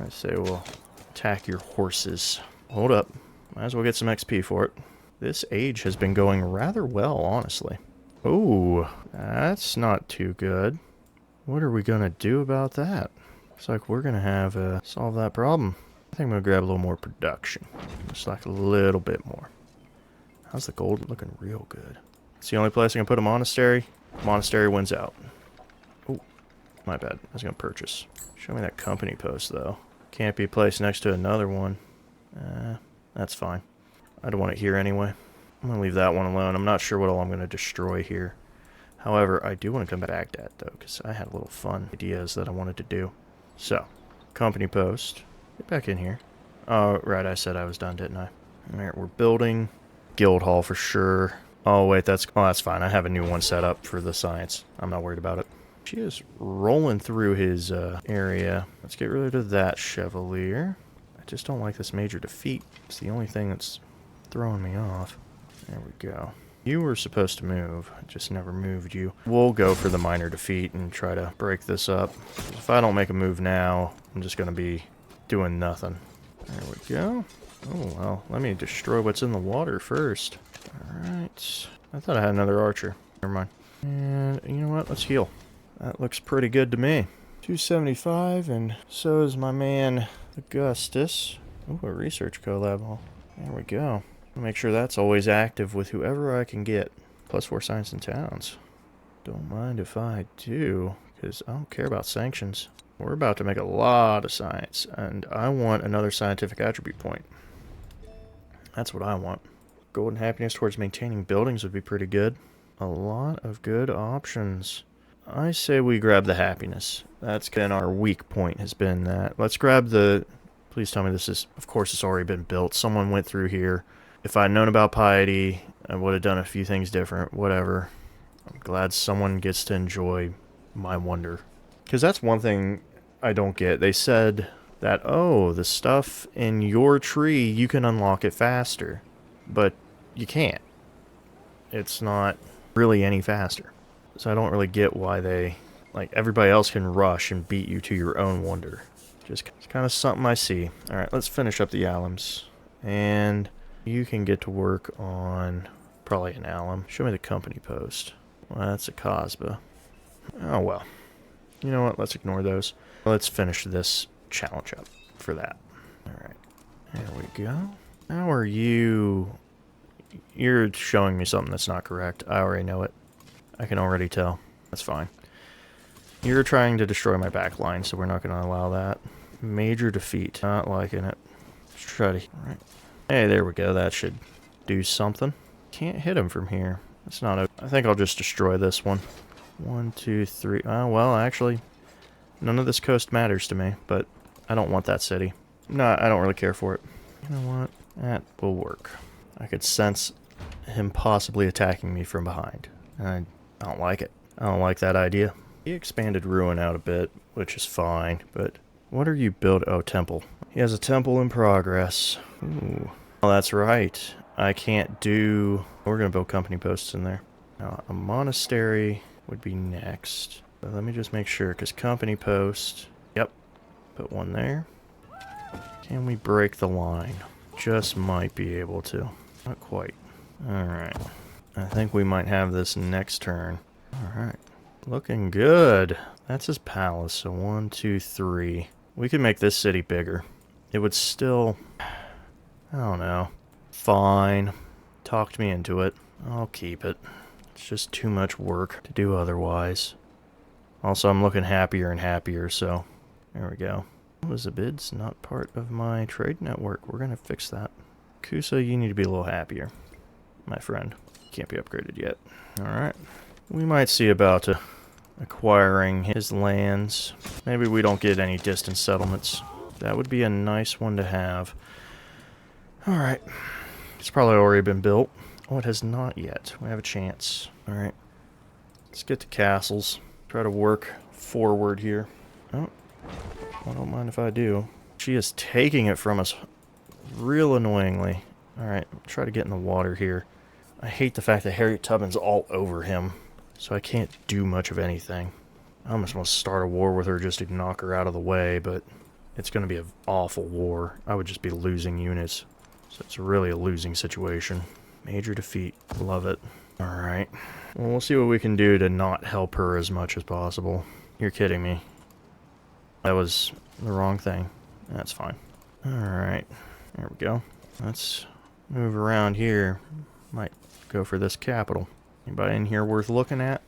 A: I say we'll attack your horses. Hold up. Might as well get some XP for it. This age has been going rather well, honestly. Ooh, that's not too good. What are we gonna do about that? Looks like we're gonna have to solve that problem. I think I'm gonna grab a little more production. Just like a little bit more. How's the gold looking? Real good. It's the only place I can put a monastery. Monastery wins out. Oh, my bad. I was gonna purchase. Show me that company post though. Can't be placed next to another one. That's fine. I don't want it here anyway. I'm gonna leave that one alone. I'm not sure what all I'm gonna destroy here. However, I do want to come back to Baghdad though, because I had a little fun ideas that I wanted to do. So, company post. Get back in here. Oh, right, I said I was done, didn't I? Alright, we're building. Guild hall for sure. Oh, wait, that's fine. I have a new one set up for the science. I'm not worried about it. She is rolling through his area. Let's get rid of that Chevalier. I just don't like this major defeat. It's the only thing that's throwing me off. There we go. You were supposed to move. I just never moved you. We'll go for the minor defeat and try to break this up. If I don't make a move now, I'm just going to be doing nothing. There we go. Oh, well, let me destroy what's in the water first. Alright. I thought I had another archer. Never mind. And you know what? Let's heal. That looks pretty good to me. 275, and so is my man Augustus. Oh, a research collab hall. There we go. Make sure that's always active with whoever I can get. +4 science and towns. Don't mind if I do, because I don't care about sanctions. We're about to make a lot of science, and I want another scientific attribute point. That's what I want. Golden happiness towards maintaining buildings would be pretty good. A lot of good options. I say we grab the happiness. That's been our weak point, has been that. Let's grab the... Please tell me this is... Of course it's already been built. Someone went through here. If I'd known about piety, I would have done a few things different. Whatever. I'm glad someone gets to enjoy my wonder. Because that's one thing I don't get. They said that, oh, the stuff in your tree, you can unlock it faster. But you can't. It's not really any faster. So I don't really get why they... Like, everybody else can rush and beat you to your own wonder. Just it's kind of something I see. Alright, let's finish up the alums. And you can get to work on probably an alum. Show me the company post. Well, that's a Cosba. Oh, well. You know what? Let's ignore those. Let's finish this challenge up for that. Alright. There we go. How are you... You're showing me something that's not correct. I already know it. I can already tell. That's fine. You're trying to destroy my backline, so we're not going to allow that. Major defeat. Not liking it. Let's try to... Alright. Hey, there we go. That should do something. Can't hit him from here. That's not... I think I'll just destroy this one. 1, 2, 3... Oh, well, actually, none of this coast matters to me, but I don't want that city. No, I don't really care for it. You know what? That will work. I could sense him possibly attacking me from behind. And I don't like it. I don't like that idea. He expanded Ruin out a bit, which is fine, but what are you building? Oh, temple. He has a temple in progress. Ooh. Oh, that's right. I can't do... We're going to build company posts in there. Now, a monastery would be next. But let me just make sure, because company post... Yep. Put one there. Can we break the line? Just might be able to. Not quite. Alright. I think we might have this next turn. Alright. Looking good. That's his palace. So 1, 2, 3. We could make this city bigger. It would still... I don't know. Fine. Talked me into it. I'll keep it. It's just too much work to do otherwise. Also, I'm looking happier and happier, so there we go. Elizabeth's not part of my trade network. We're going to fix that. Kusa, you need to be a little happier, my friend. Can't be upgraded yet. Alright. We might see about acquiring his lands. Maybe we don't get any distant settlements. That would be a nice one to have. Alright. It's probably already been built. Oh, it has not yet. We have a chance. Alright. Let's get to castles. Try to work forward here. Oh. I don't mind if I do. She is taking it from us real annoyingly. Alright, try to get in the water here. I hate the fact that Harriet Tubman's all over him, so I can't do much of anything. I almost want to start a war with her just to knock her out of the way, but it's going to be an awful war. I would just be losing units, so it's really a losing situation. Major defeat. Love it. Alright. Well, we'll see what we can do to not help her as much as possible. You're kidding me. That was the wrong thing. That's fine. Alright. There we go. Let's move around here. Might go for this capital. Anybody in here worth looking at?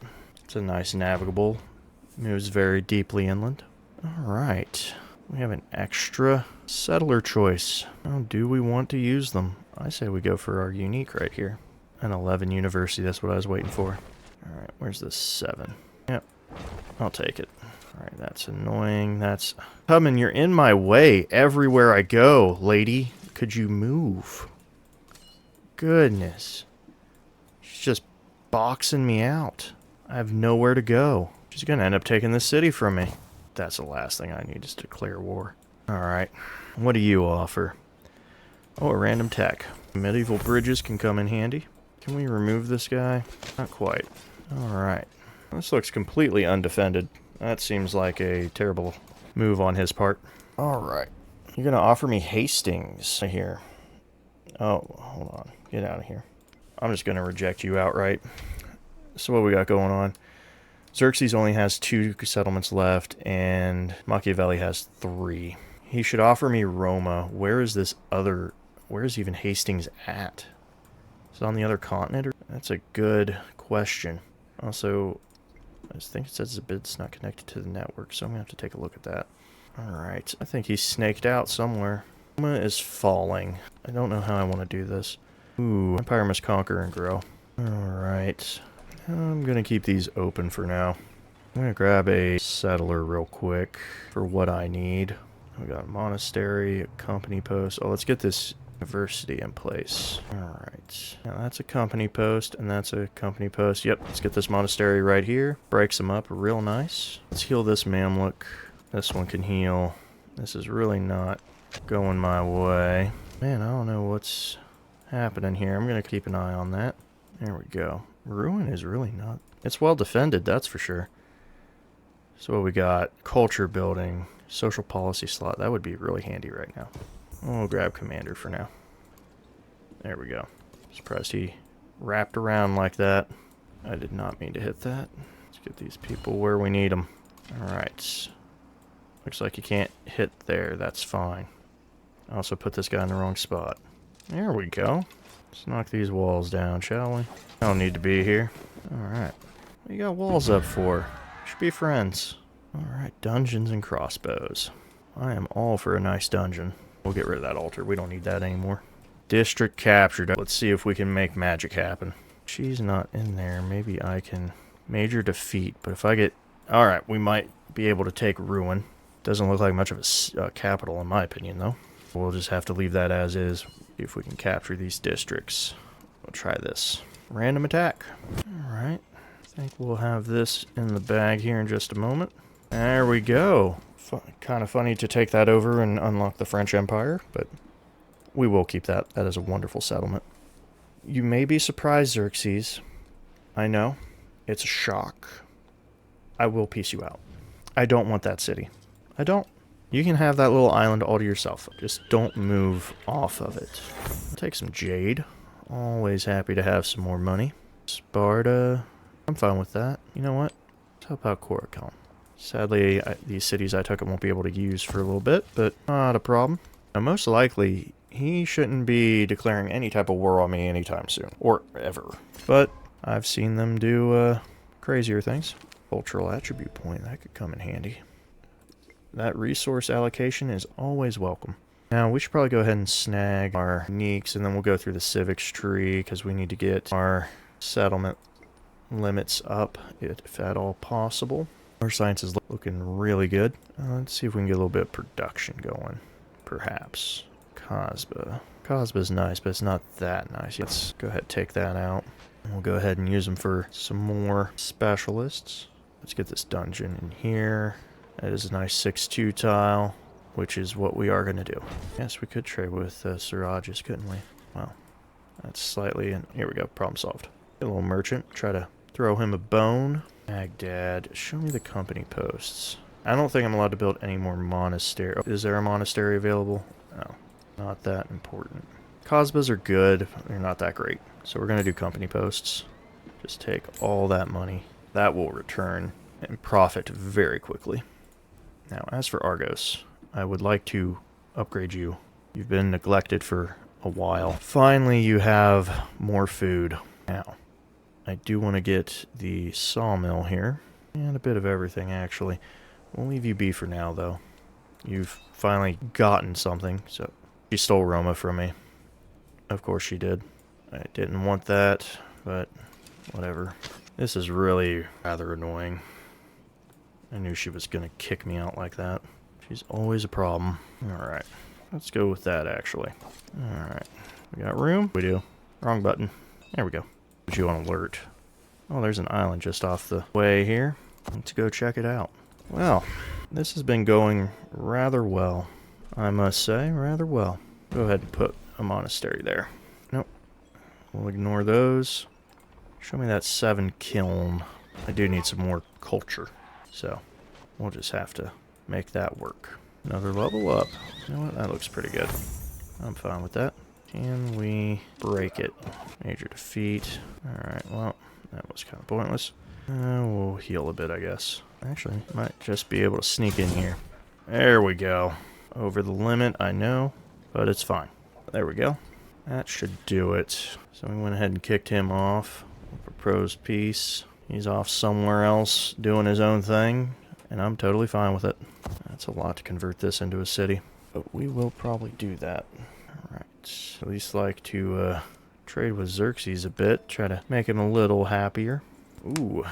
A: It's a nice navigable. Moves very deeply inland. Alright. We have an extra settler choice. How do we want to use them? I say we go for our unique right here. An 11 university, that's what I was waiting for. Alright, where's the 7? Yep. I'll take it. Alright, that's annoying. That's... Tubman, you're in my way everywhere I go, lady. Could you move? Goodness. She's just boxing me out. I have nowhere to go. She's gonna end up taking this city from me. That's the last thing I need is to declare war. Alright. What do you offer? Oh, a random tech. Medieval bridges can come in handy. Can we remove this guy? Not quite. Alright. This looks completely undefended. That seems like a terrible move on his part. Alright. You're gonna offer me Hastings here. Oh, hold on. Get out of here. I'm just gonna reject you outright. So what we got going on? Xerxes only has 2 settlements left, and Machiavelli has 3. He should offer me Roma. Where is this other... Where is even Hastings at? Is it on the other continent? That's a good question. Also, I just think it says the bid's not connected to the network, so I'm going to have to take a look at that. Alright, I think he's snaked out somewhere. Roma is falling. I don't know how I want to do this. Ooh, Empire must conquer and grow. Alright. I'm going to keep these open for now. I'm going to grab a settler real quick for what I need. We got a monastery, a company post. Oh, let's get this university in place. Alright. Now that's a company post, and that's a company post. Yep, let's get this monastery right here. Breaks them up real nice. Let's heal this Mamluk. This one can heal. This is really not going my way. Man, I don't know what's happening here. I'm going to keep an eye on that. There we go. Ruin is really not... It's well defended, that's for sure. So what we got? Culture building. Social policy slot. That would be really handy right now. We'll grab commander for now. There we go. Surprised he wrapped around like that. I did not mean to hit that. Let's get these people where we need them. Alright. Looks like you can't hit there. That's fine. I also put this guy in the wrong spot. There we go. Let's knock these walls down, shall we? I don't need to be here. Alright. What you got walls up for? Should be friends. Alright, dungeons and crossbows. I am all for a nice dungeon. We'll get rid of that altar. We don't need that anymore. District captured. Let's see if we can make magic happen. She's not in there. Maybe I can... Major defeat. But if I get... Alright, we might be able to take Ruin. Doesn't look like much of a capital in my opinion, though. We'll just have to leave that as is. See if we can capture these districts. We'll try this. Random attack. Alright. I think we'll have this in the bag here in just a moment. There we go. Kind of funny to take that over and unlock the French Empire, but we will keep that. That is a wonderful settlement. You may be surprised, Xerxes. I know. It's a shock. I will piece you out. I don't want that city. I don't. You can have that little island all to yourself. Just don't move off of it. I'll take some jade. Always happy to have some more money. Sparta. I'm fine with that. You know what? Let's help out Coracon. Sadly, these cities I took I won't be able to use for a little bit, but not a problem. Now, most likely, he shouldn't be declaring any type of war on me anytime soon. Or ever. But I've seen them do crazier things. Cultural attribute point, that could come in handy. That resource allocation is always welcome. Now, we should probably go ahead and snag our uniques, and then we'll go through the civics tree, because we need to get our settlement limits up, if at all possible. Our science is looking really good. Let's see if we can get a little bit of production going, perhaps. Cosba. Cosba's nice, but it's not that nice. Let's go ahead and take that out. We'll go ahead and use them for some more specialists. Let's get this dungeon in here. That is a nice 6-2 tile, which is what we are going to do. Yes, we could trade with Sirages, couldn't we? Well, that's slightly... And here we go, problem solved. A little merchant, try to throw him a bone. Baghdad, show me the company posts. I don't think I'm allowed to build any more monastery. Is there a monastery available? No, not that important. Cosbas are good, they're not that great. So we're going to do company posts. Just take all that money. That will return and profit very quickly. Now, as for Argos, I would like to upgrade you. You've been neglected for a while. Finally, you have more food. Now, I do want to get the sawmill here. And a bit of everything, actually. We'll leave you be for now, though. You've finally gotten something. So, she stole Roma from me. Of course she did. I didn't want that, but whatever. This is really rather annoying. I knew she was going to kick me out like that. She's always a problem. Alright. Let's go with that, actually. Alright. We got room? We do. Wrong button. There we go. Put you on alert. Oh, there's an island just off the way here. Let's go check it out. Well, this has been going rather well. I must say, rather well. Go ahead and put a monastery there. Nope. We'll ignore those. Show me that 7 kiln. I do need some more culture. So, we'll just have to make that work. Another level up. You know what? That looks pretty good. I'm fine with that. Can we break it? Major defeat. Alright, well, that was kind of pointless. We'll heal a bit, I guess. Actually, might just be able to sneak in here. There we go. Over the limit, I know, but it's fine. There we go. That should do it. So we went ahead and kicked him off. Proposed peace. He's off somewhere else doing his own thing, and I'm totally fine with it. That's a lot to convert this into a city, but we will probably do that. Alright, at least like to trade with Xerxes a bit, try to make him a little happier. Ooh,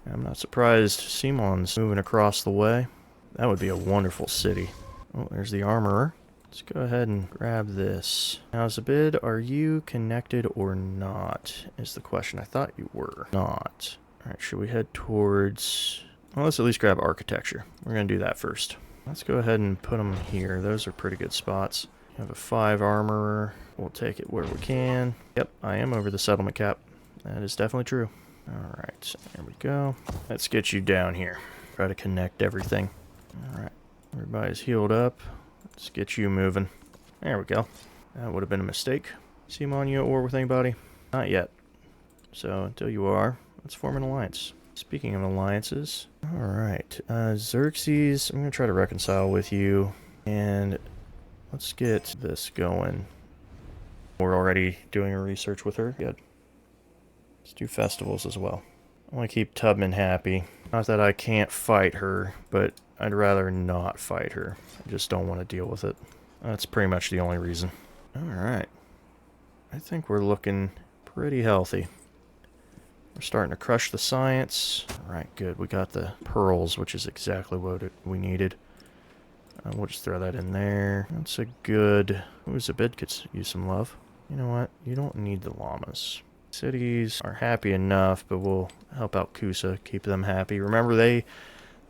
A: I'm not surprised Simon's moving across the way. That would be a wonderful city. Oh, there's the armorer. Let's go ahead and grab this. Now, Zabid, are you connected or not? Is the question. I thought you were not. Alright, should we head towards... Well, let's at least grab architecture. We're going to do that first. Let's go ahead and put them here. Those are pretty good spots. You have a 5 armorer. We'll take it where we can. Yep, I am over the settlement cap. That is definitely true. Alright, there we go. Let's get you down here. Try to connect everything. Alright, everybody's healed up. Let's get you moving. There we go. That would have been a mistake. Simon, you at war with anybody? Not yet. So, until you are, let's form an alliance. Speaking of alliances, alright, Xerxes, I'm going to try to reconcile with you, and let's get this going. We're already doing a research with her. Good. Let's do festivals as well. I want to keep Tubman happy. Not that I can't fight her, but I'd rather not fight her. I just don't want to deal with it. That's pretty much the only reason. Alright. I think we're looking pretty healthy. We're starting to crush the science. Alright, good. We got the pearls, which is exactly what we needed. We'll just throw that in there. That's a good... Ooh, Zabid could use some love. You know what? You don't need the llamas. Cities are happy enough, but we'll help out Kusa, keep them happy. Remember, they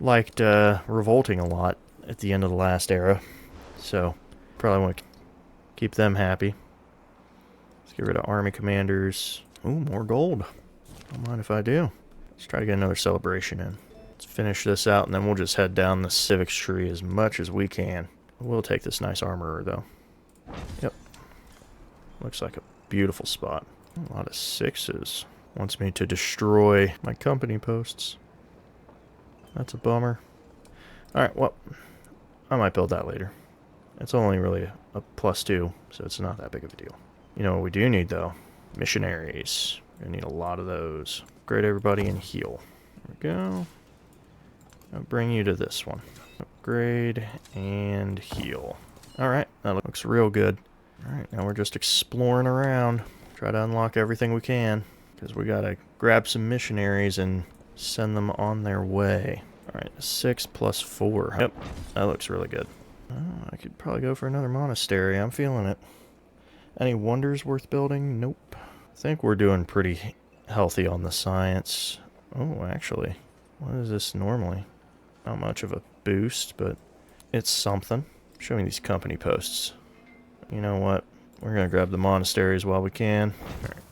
A: liked revolting a lot at the end of the last era. So, probably want to keep them happy. Let's get rid of army commanders. Ooh, more gold. Don't mind if I do. Let's try to get another celebration in. Let's finish this out, and then we'll just head down the civics tree as much as we can. We'll take this nice armorer, though. Yep. Looks like a beautiful spot. A lot of 6s. Wants me to destroy my company posts. That's a bummer. Alright, well, I might build that later. It's only really a +2, so it's not that big of a deal. You know what we do need, though? Missionaries. Gonna need a lot of those. Upgrade everybody and heal. There we go. I'll bring you to this one. Upgrade and heal. Alright, that looks real good. Alright, now we're just exploring around. Try to unlock everything we can. Because we gotta grab some missionaries and send them on their way. Alright, 6 plus 4. Yep, that looks really good. Oh, I could probably go for another monastery. I'm feeling it. Any wonders worth building? Nope. I think we're doing pretty healthy on the science. Oh, actually, what is this normally? Not much of a boost, but it's something. Show me these company posts. You know what? We're going to grab the monasteries while we can. All right.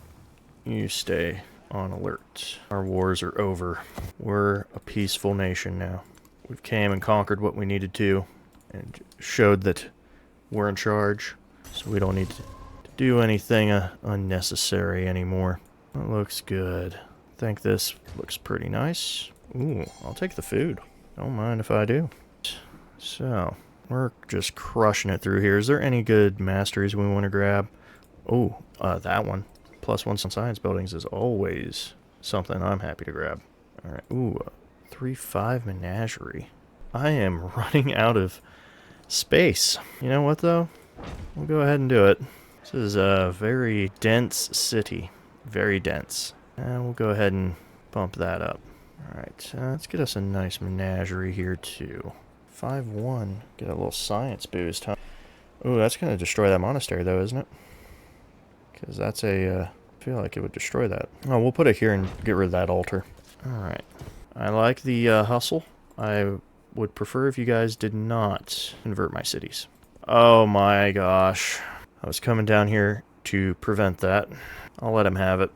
A: You stay on alert. Our wars are over. We're a peaceful nation now. We've came and conquered what we needed to and showed that we're in charge, so we don't need to do anything unnecessary anymore. That looks good. I think this looks pretty nice. Ooh, I'll take the food. Don't mind if I do. So, we're just crushing it through here. Is there any good masteries we want to grab? Oh, that one. +1 on science buildings is always something I'm happy to grab. Alright, ooh, 3-5 menagerie. I am running out of space. You know what, though? We'll go ahead and do it. This is a very dense city. Very dense. And we'll go ahead and bump that up. Alright, let's get us a nice menagerie here, too. 5-1. Get a little science boost, huh? Ooh, that's going to destroy that monastery, though, isn't it? Because that's a... I feel like it would destroy that. Oh, we'll put it here and get rid of that altar. Alright. I like the hustle. I would prefer if you guys did not convert my cities. Oh my gosh. I was coming down here to prevent that. I'll let him have it.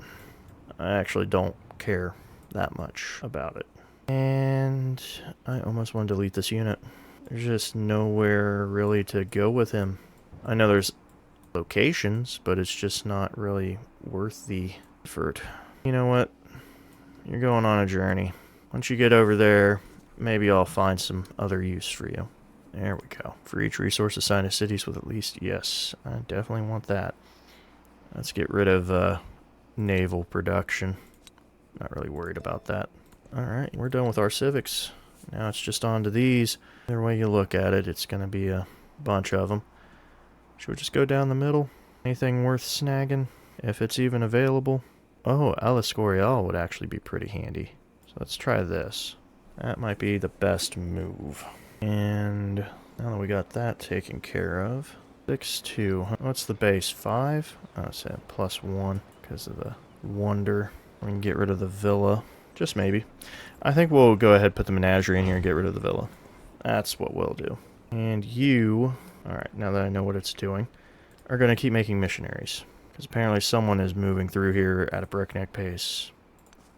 A: I actually don't care that much about it. And I almost want to delete this unit. There's just nowhere really to go with him. I know there's locations, but it's just not really worth the effort. You know what? You're going on a journey. Once you get over there, maybe I'll find some other use for you. There we go. For each resource assigned to cities with at least... Yes, I definitely want that. Let's get rid of naval production. Not really worried about that. Alright, we're done with our civics. Now it's just on to these. Either way you look at it, it's going to be a bunch of them. Should we just go down the middle? Anything worth snagging? If it's even available? Oh, El Escorial would actually be pretty handy. So let's try this. That might be the best move. And now that we got that taken care of, 6-2. What's the base? 5? Oh, it's at +1 because of the wonder. We can get rid of the villa. Just maybe. I think we'll go ahead and put the menagerie in here and get rid of the villa. That's what we'll do. And you, alright, now that I know what it's doing, are going to keep making missionaries. Because apparently someone is moving through here at a breakneck pace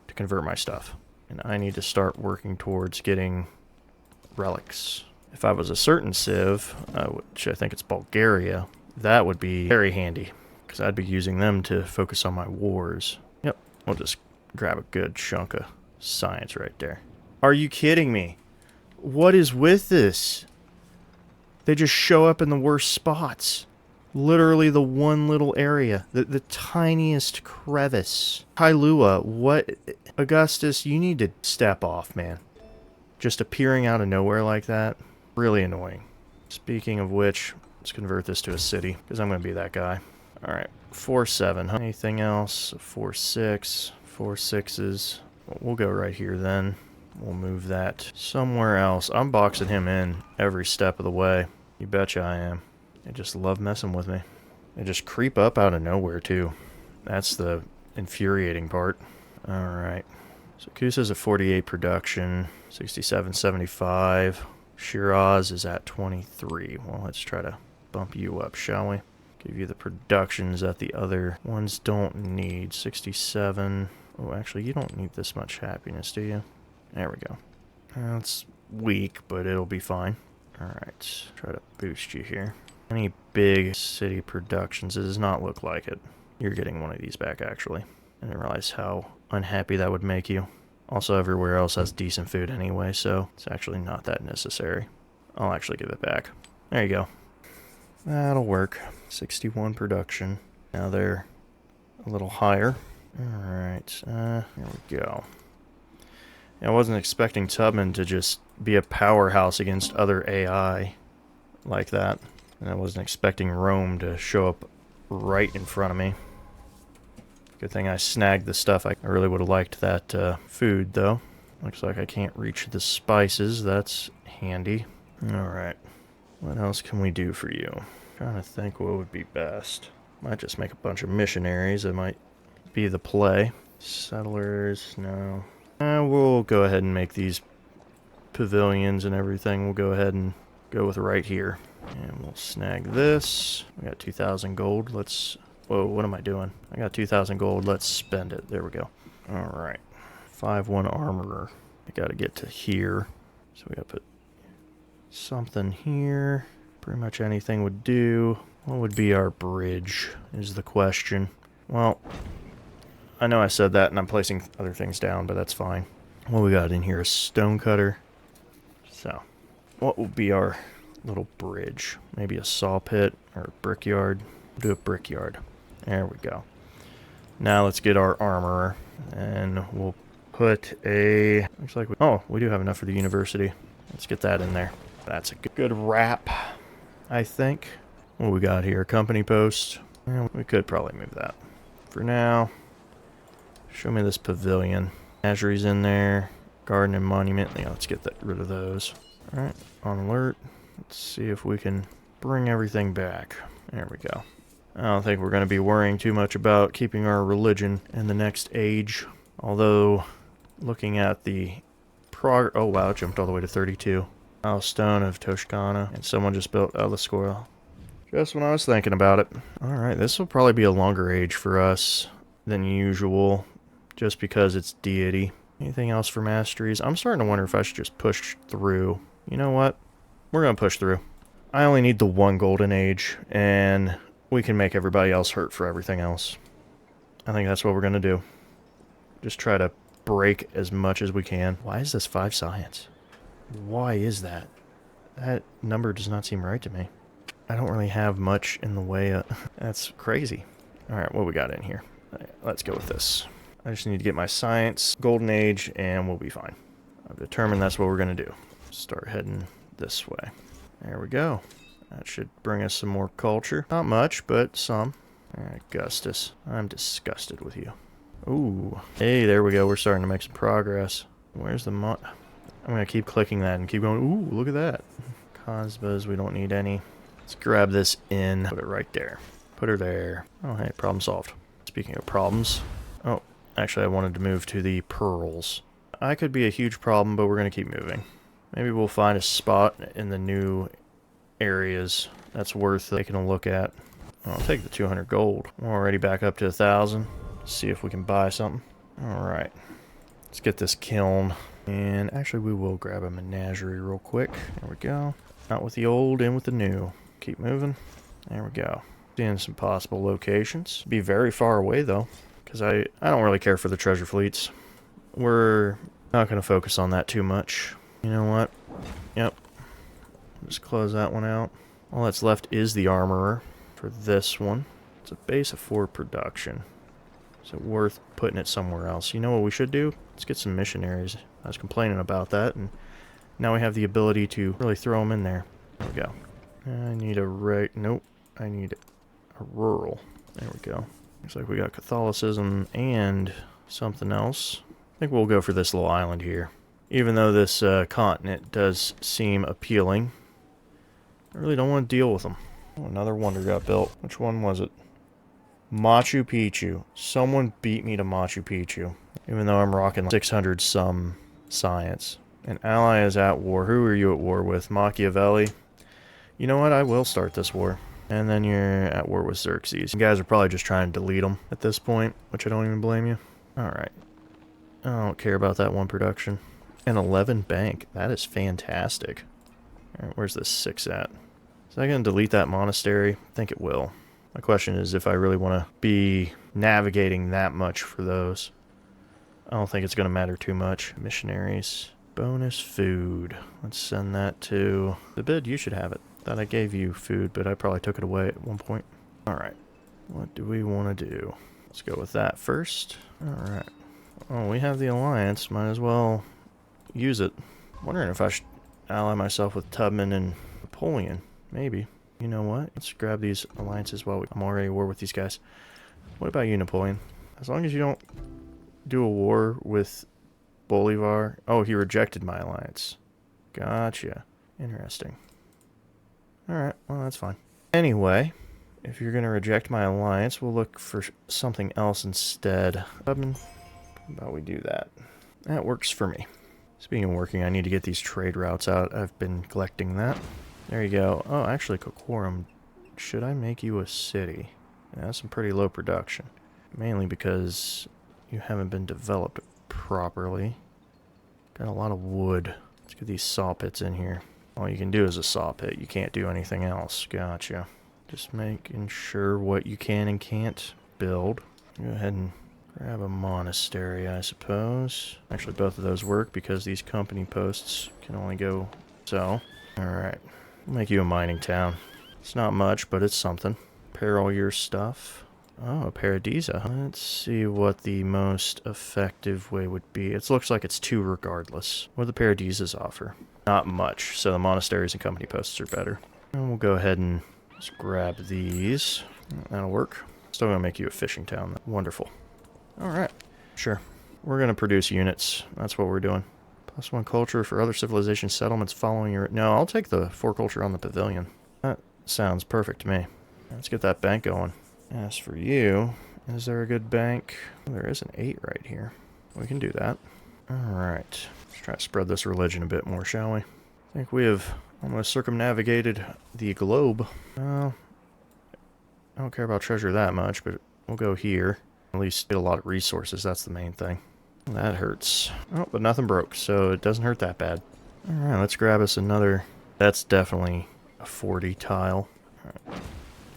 A: to convert my stuff. And I need to start working towards getting relics. If I was a certain civ, which I think it's Bulgaria, that would be very handy. Because I'd be using them to focus on my wars. Yep, we'll just grab a good chunk of science right there. Are you kidding me? What is with this? They just show up in the worst spots. Literally the one little area. The tiniest crevice. Kailua, what? Augustus, you need to step off, man. Just appearing out of nowhere like that. Really annoying. Speaking of which, let's convert this to a city. Because I'm going to be that guy. Alright, 4-7. Huh? Anything else? 4-6. 4 6s. We'll go right here then. We'll move that somewhere else. I'm boxing him in every step of the way. You betcha I am. They just love messing with me. They just creep up out of nowhere, too. That's the infuriating part. Alright. So Kusa's at 48 production. 67, 75. Shiraz is at 23. Well, let's try to bump you up, shall we? Give you the productions that the other ones don't need. 67. Oh, actually, you don't need this much happiness, do you? There we go. That's weak, but it'll be fine. Alright, try to boost you here. Any big city productions? It does not look like it. You're getting one of these back, actually. I didn't realize how unhappy that would make you. Also, everywhere else has decent food anyway, so it's actually not that necessary. I'll actually give it back. There you go. That'll work. 61 production. Now they're a little higher. Alright, here we go. I wasn't expecting Tubman to just be a powerhouse against other AI like that. And I wasn't expecting Rome to show up right in front of me. Good thing I snagged the stuff. I really would have liked that food, though. Looks like I can't reach the spices. That's handy. Alright. What else can we do for you? I'm trying to think what would be best. Might just make a bunch of missionaries. It might be the play. Settlers, no. We'll go ahead and make these pavilions and everything. We'll go ahead and go with right here. And we'll snag this. We got 2,000 gold. Let's... Whoa, what am I doing? I got 2,000 gold. Let's spend it. There we go. Alright. 5-1 armorer. I gotta get to here. So we gotta put something here. Pretty much anything would do. What would be our bridge is the question. Well, I know I said that and I'm placing other things down, but that's fine. What we got in here? A stonecutter. So, what will be our little bridge? Maybe a saw pit or a brickyard. We'll do a brickyard. There we go. Now let's get our armorer. And we'll put a... Looks like we do have enough for the university. Let's get that in there. That's a good wrap, I think. What we got here? Company post. Yeah, we could probably move that. For now, show me this pavilion. Menagerie's in there. Garden and monument. Yeah, let's get rid of those. Alright, on alert. Let's see if we can bring everything back. There we go. I don't think we're going to be worrying too much about keeping our religion in the next age. Although, looking at the oh wow, it jumped all the way to 32. Milestone of Toscana. And someone just built the squirrel. Just when I was thinking about it. Alright, this will probably be a longer age for us than usual. Just because it's Deity. Anything else for masteries? I'm starting to wonder if I should just push through. You know what? We're going to push through. I only need the one golden age, and we can make everybody else hurt for everything else. I think that's what we're going to do. Just try to break as much as we can. Why is this 5 science? Why is that? That number does not seem right to me. I don't really have much in the way of... That's crazy. Alright, what we got in here? Let's go with this. I just need to get my science, golden age, and we'll be fine. I've determined that's what we're going to do. Start heading this way. There we go. That should bring us some more culture. Not much, but some. Alright, Augustus. I'm disgusted with you. Ooh. Hey, there we go. We're starting to make some progress. Where's the I'm going to keep clicking that and keep going. Ooh, look at that. Cosbas, we don't need any. Let's grab this in. Put it right there. Put her there. Oh, hey, problem solved. Speaking of problems. Oh, actually, I wanted to move to the pearls. I could be a huge problem, but we're going to keep moving. Maybe we'll find a spot in the new areas that's worth taking a look at. I'll take the 200 gold. We're already back up to 1,000. See if we can buy something. Alright. Let's get this kiln. And actually, we will grab a menagerie real quick. There we go. Out with the old, in with the new. Keep moving. There we go. Seeing some possible locations. Be very far away, though. Because I don't really care for the treasure fleets. We're not going to focus on that too much. You know what? Yep. Just close that one out. All that's left is the armorer for this one. It's a base of 4 production. Is it worth putting it somewhere else? You know what we should do? Let's get some missionaries. I was complaining about that, and now we have the ability to really throw them in there. There we go. I need a nope. I need a rural. There we go. Looks like we got Catholicism and something else. I think we'll go for this little island here. Even though this continent does seem appealing, I really don't want to deal with them. Oh, another wonder got built. Which one was it? Machu Picchu. Someone beat me to Machu Picchu. Even though I'm rocking 600 some science. An ally is at war. Who are you at war with? Machiavelli? You know what? I will start this war. And then you're at war with Xerxes. You guys are probably just trying to delete them at this point, which I don't even blame you. Alright. I don't care about that one production. An 11 bank. That is fantastic. Alright, where's this 6 at? Is that going to delete that monastery? I think it will. My question is if I really want to be navigating that much for those. I don't think it's going to matter too much. Missionaries. Bonus food. Let's send that to... The bid, you should have it. Thought I gave you food, but I probably took it away at one point. Alright. What do we want to do? Let's go with that first. Alright. Oh, we have the alliance. Might as well use it. Wondering if I should ally myself with Tubman and Napoleon. Maybe. You know what? Let's grab these alliances while I'm already at war with these guys. What about you, Napoleon? As long as you don't do a war with Bolivar. Oh, he rejected my alliance. Gotcha. Interesting. Alright, well, that's fine. Anyway, if you're going to reject my alliance, we'll look for something else instead. How about we do that? That works for me. Speaking of working, I need to get these trade routes out. I've been neglecting that. There you go. Oh, actually, Coquorum, should I make you a city? Yeah, that's some pretty low production. Mainly because you haven't been developed properly. Got a lot of wood. Let's get these saw pits in here. All you can do is a saw pit. You can't do anything else. Gotcha. Just making sure what you can and can't build. Go ahead and grab a monastery, I suppose. Actually, both of those work because these company posts can only go so. Alright. We'll make you a mining town. It's not much, but it's something. Pair all your stuff. Oh, a Paradisa. Let's see what the most effective way would be. It looks like it's 2 regardless. What do the Paradisas offer? Not much, so the monasteries and company posts are better. And we'll go ahead and just grab these. That'll work. Still gonna make you a fishing town. Wonderful. Alright. Sure. We're gonna produce units. That's what we're doing. +1 culture for other civilization settlements following your... No, I'll take the 4 culture on the pavilion. That sounds perfect to me. Let's get that bank going. As for you, is there a good bank? There is an 8 right here. We can do that. Alright. Let's try to spread this religion a bit more, shall we? I think we have almost circumnavigated the globe. Well, I don't care about treasure that much, but we'll go here. At least get a lot of resources, that's the main thing. That hurts. Oh, but nothing broke, so it doesn't hurt that bad. Alright, let's grab us another... That's definitely a 40 tile. Alright.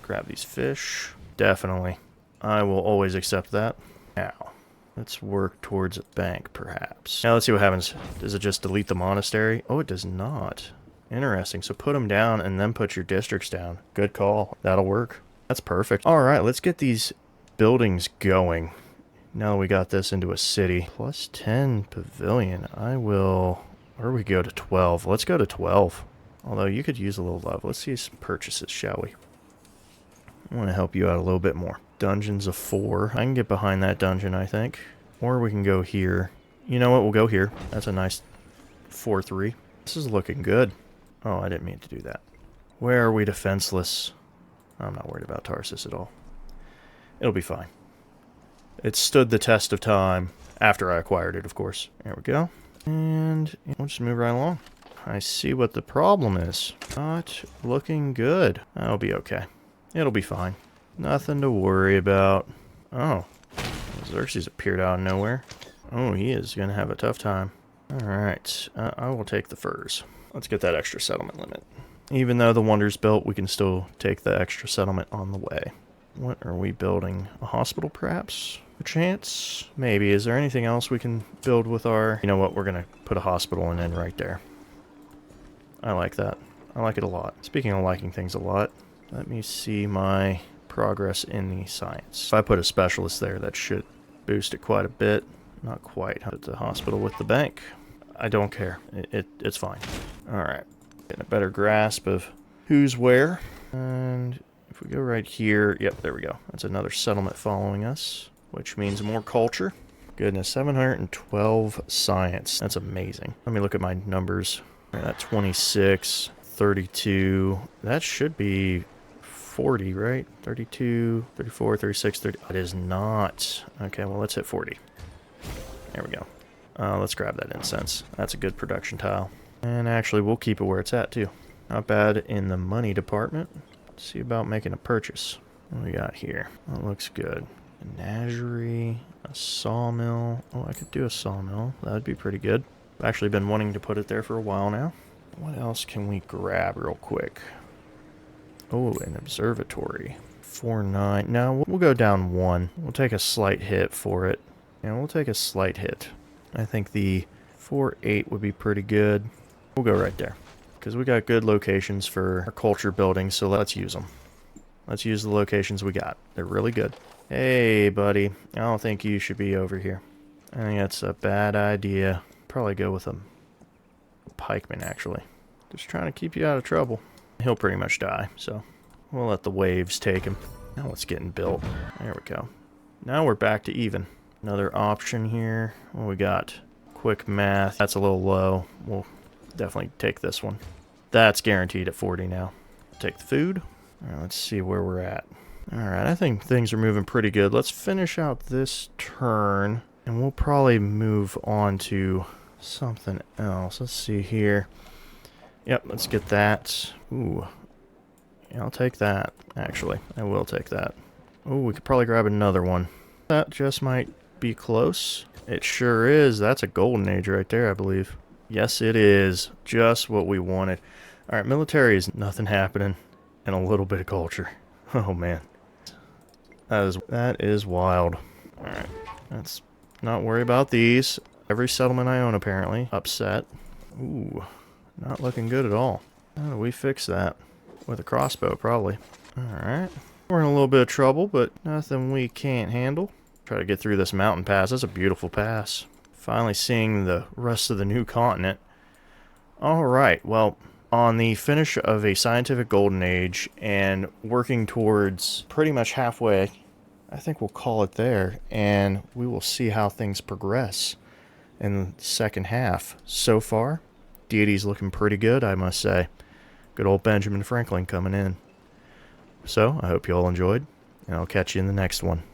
A: Grab these fish. Definitely. I will always accept that. Now, let's work towards a bank, perhaps. Now, let's see what happens. Does it just delete the monastery? Oh, it does not. Interesting. So put them down and then put your districts down. Good call. That'll work. That's perfect. Alright, let's get these buildings going. Now that we got this into a city. +10 pavilion. I will... Where do we go to 12? Let's go to 12. Although you could use a little love. Let's see some purchases, shall we? I want to help you out a little bit more. Dungeons of 4. I can get behind that dungeon, I think. Or we can go here. You know what? We'll go here. That's a nice 4-3. This is looking good. Oh, I didn't mean to do that. Where are we defenseless? I'm not worried about Tarsus at all. It'll be fine. It stood the test of time. After I acquired it, of course. There we go. And we'll just move right along. I see what the problem is. Not looking good. That'll be okay. It'll be fine. Nothing to worry about. Oh. Xerxes appeared out of nowhere. Oh, he is going to have a tough time. Alright. I will take the furs. Let's get that extra settlement limit. Even though the wonder's built, we can still take the extra settlement on the way. What are we building? A hospital, perhaps? A chance? Maybe. Is there anything else we can build with our... You know what? We're going to put a hospital in right there. I like that. I like it a lot. Speaking of liking things a lot, let me see my progress in the science. If I put a specialist there, that should boost it quite a bit. Not quite. Put the hospital with the bank. I don't care. It's fine. Alright. Getting a better grasp of who's where. And if we go right here... Yep, there we go. That's another settlement following us, which means more culture. Goodness, 712 science. That's amazing. Let me look at my numbers. That 26, 32. That should be 40, right? 32, 34, 36, 30. It is not. Okay, well, let's hit 40. There we go. Let's grab that incense. That's a good production tile. And actually, we'll keep it where it's at, too. Not bad in the money department. Let's see about making a purchase. What do we got here? That looks good. A menagerie, a sawmill. Oh, I could do a sawmill. That would be pretty good. I've actually been wanting to put it there for a while now. What else can we grab real quick? Oh, an observatory. 4-9. No, we'll go down 1. We'll take a slight hit for it. Yeah, we'll take a slight hit. I think the 4-8 would be pretty good. We'll go right there. Because we got good locations for our culture building, so let's use them. Let's use the locations we got. They're really good. Hey, buddy. I don't think you should be over here. I think that's a bad idea. Probably go with a pikeman, actually. Just trying to keep you out of trouble. He'll pretty much die, so we'll let the waves take him. Now it's getting built. There we go. Now we're back to even. Another option here. What we got? Quick math. That's a little low. We'll definitely take this one. That's guaranteed at 40 now. Take the food. All right, let's see where we're at. All right, I think things are moving pretty good. Let's finish out this turn, and we'll probably move on to something else. Let's see here. Yep, let's get that. Ooh. Yeah, I'll take that, actually. I will take that. Ooh, we could probably grab another one. That just might be close. It sure is. That's a golden age right there, I believe. Yes, it is. Just what we wanted. All right, military is nothing happening, and a little bit of culture. Oh, man. That is wild. All right, let's not worry about these. Every settlement I own, apparently. Upset. Ooh, not looking good at all. How do we fix that? With a crossbow, probably. All right. We're in a little bit of trouble, but nothing we can't handle. Try to get through this mountain pass. That's a beautiful pass. Finally seeing the rest of the new continent. Alright, well, on the finish of a scientific golden age and working towards pretty much halfway, I think we'll call it there, and we will see how things progress in the second half. So far, Deity's looking pretty good, I must say. Good old Benjamin Franklin coming in. So, I hope you all enjoyed, and I'll catch you in the next one.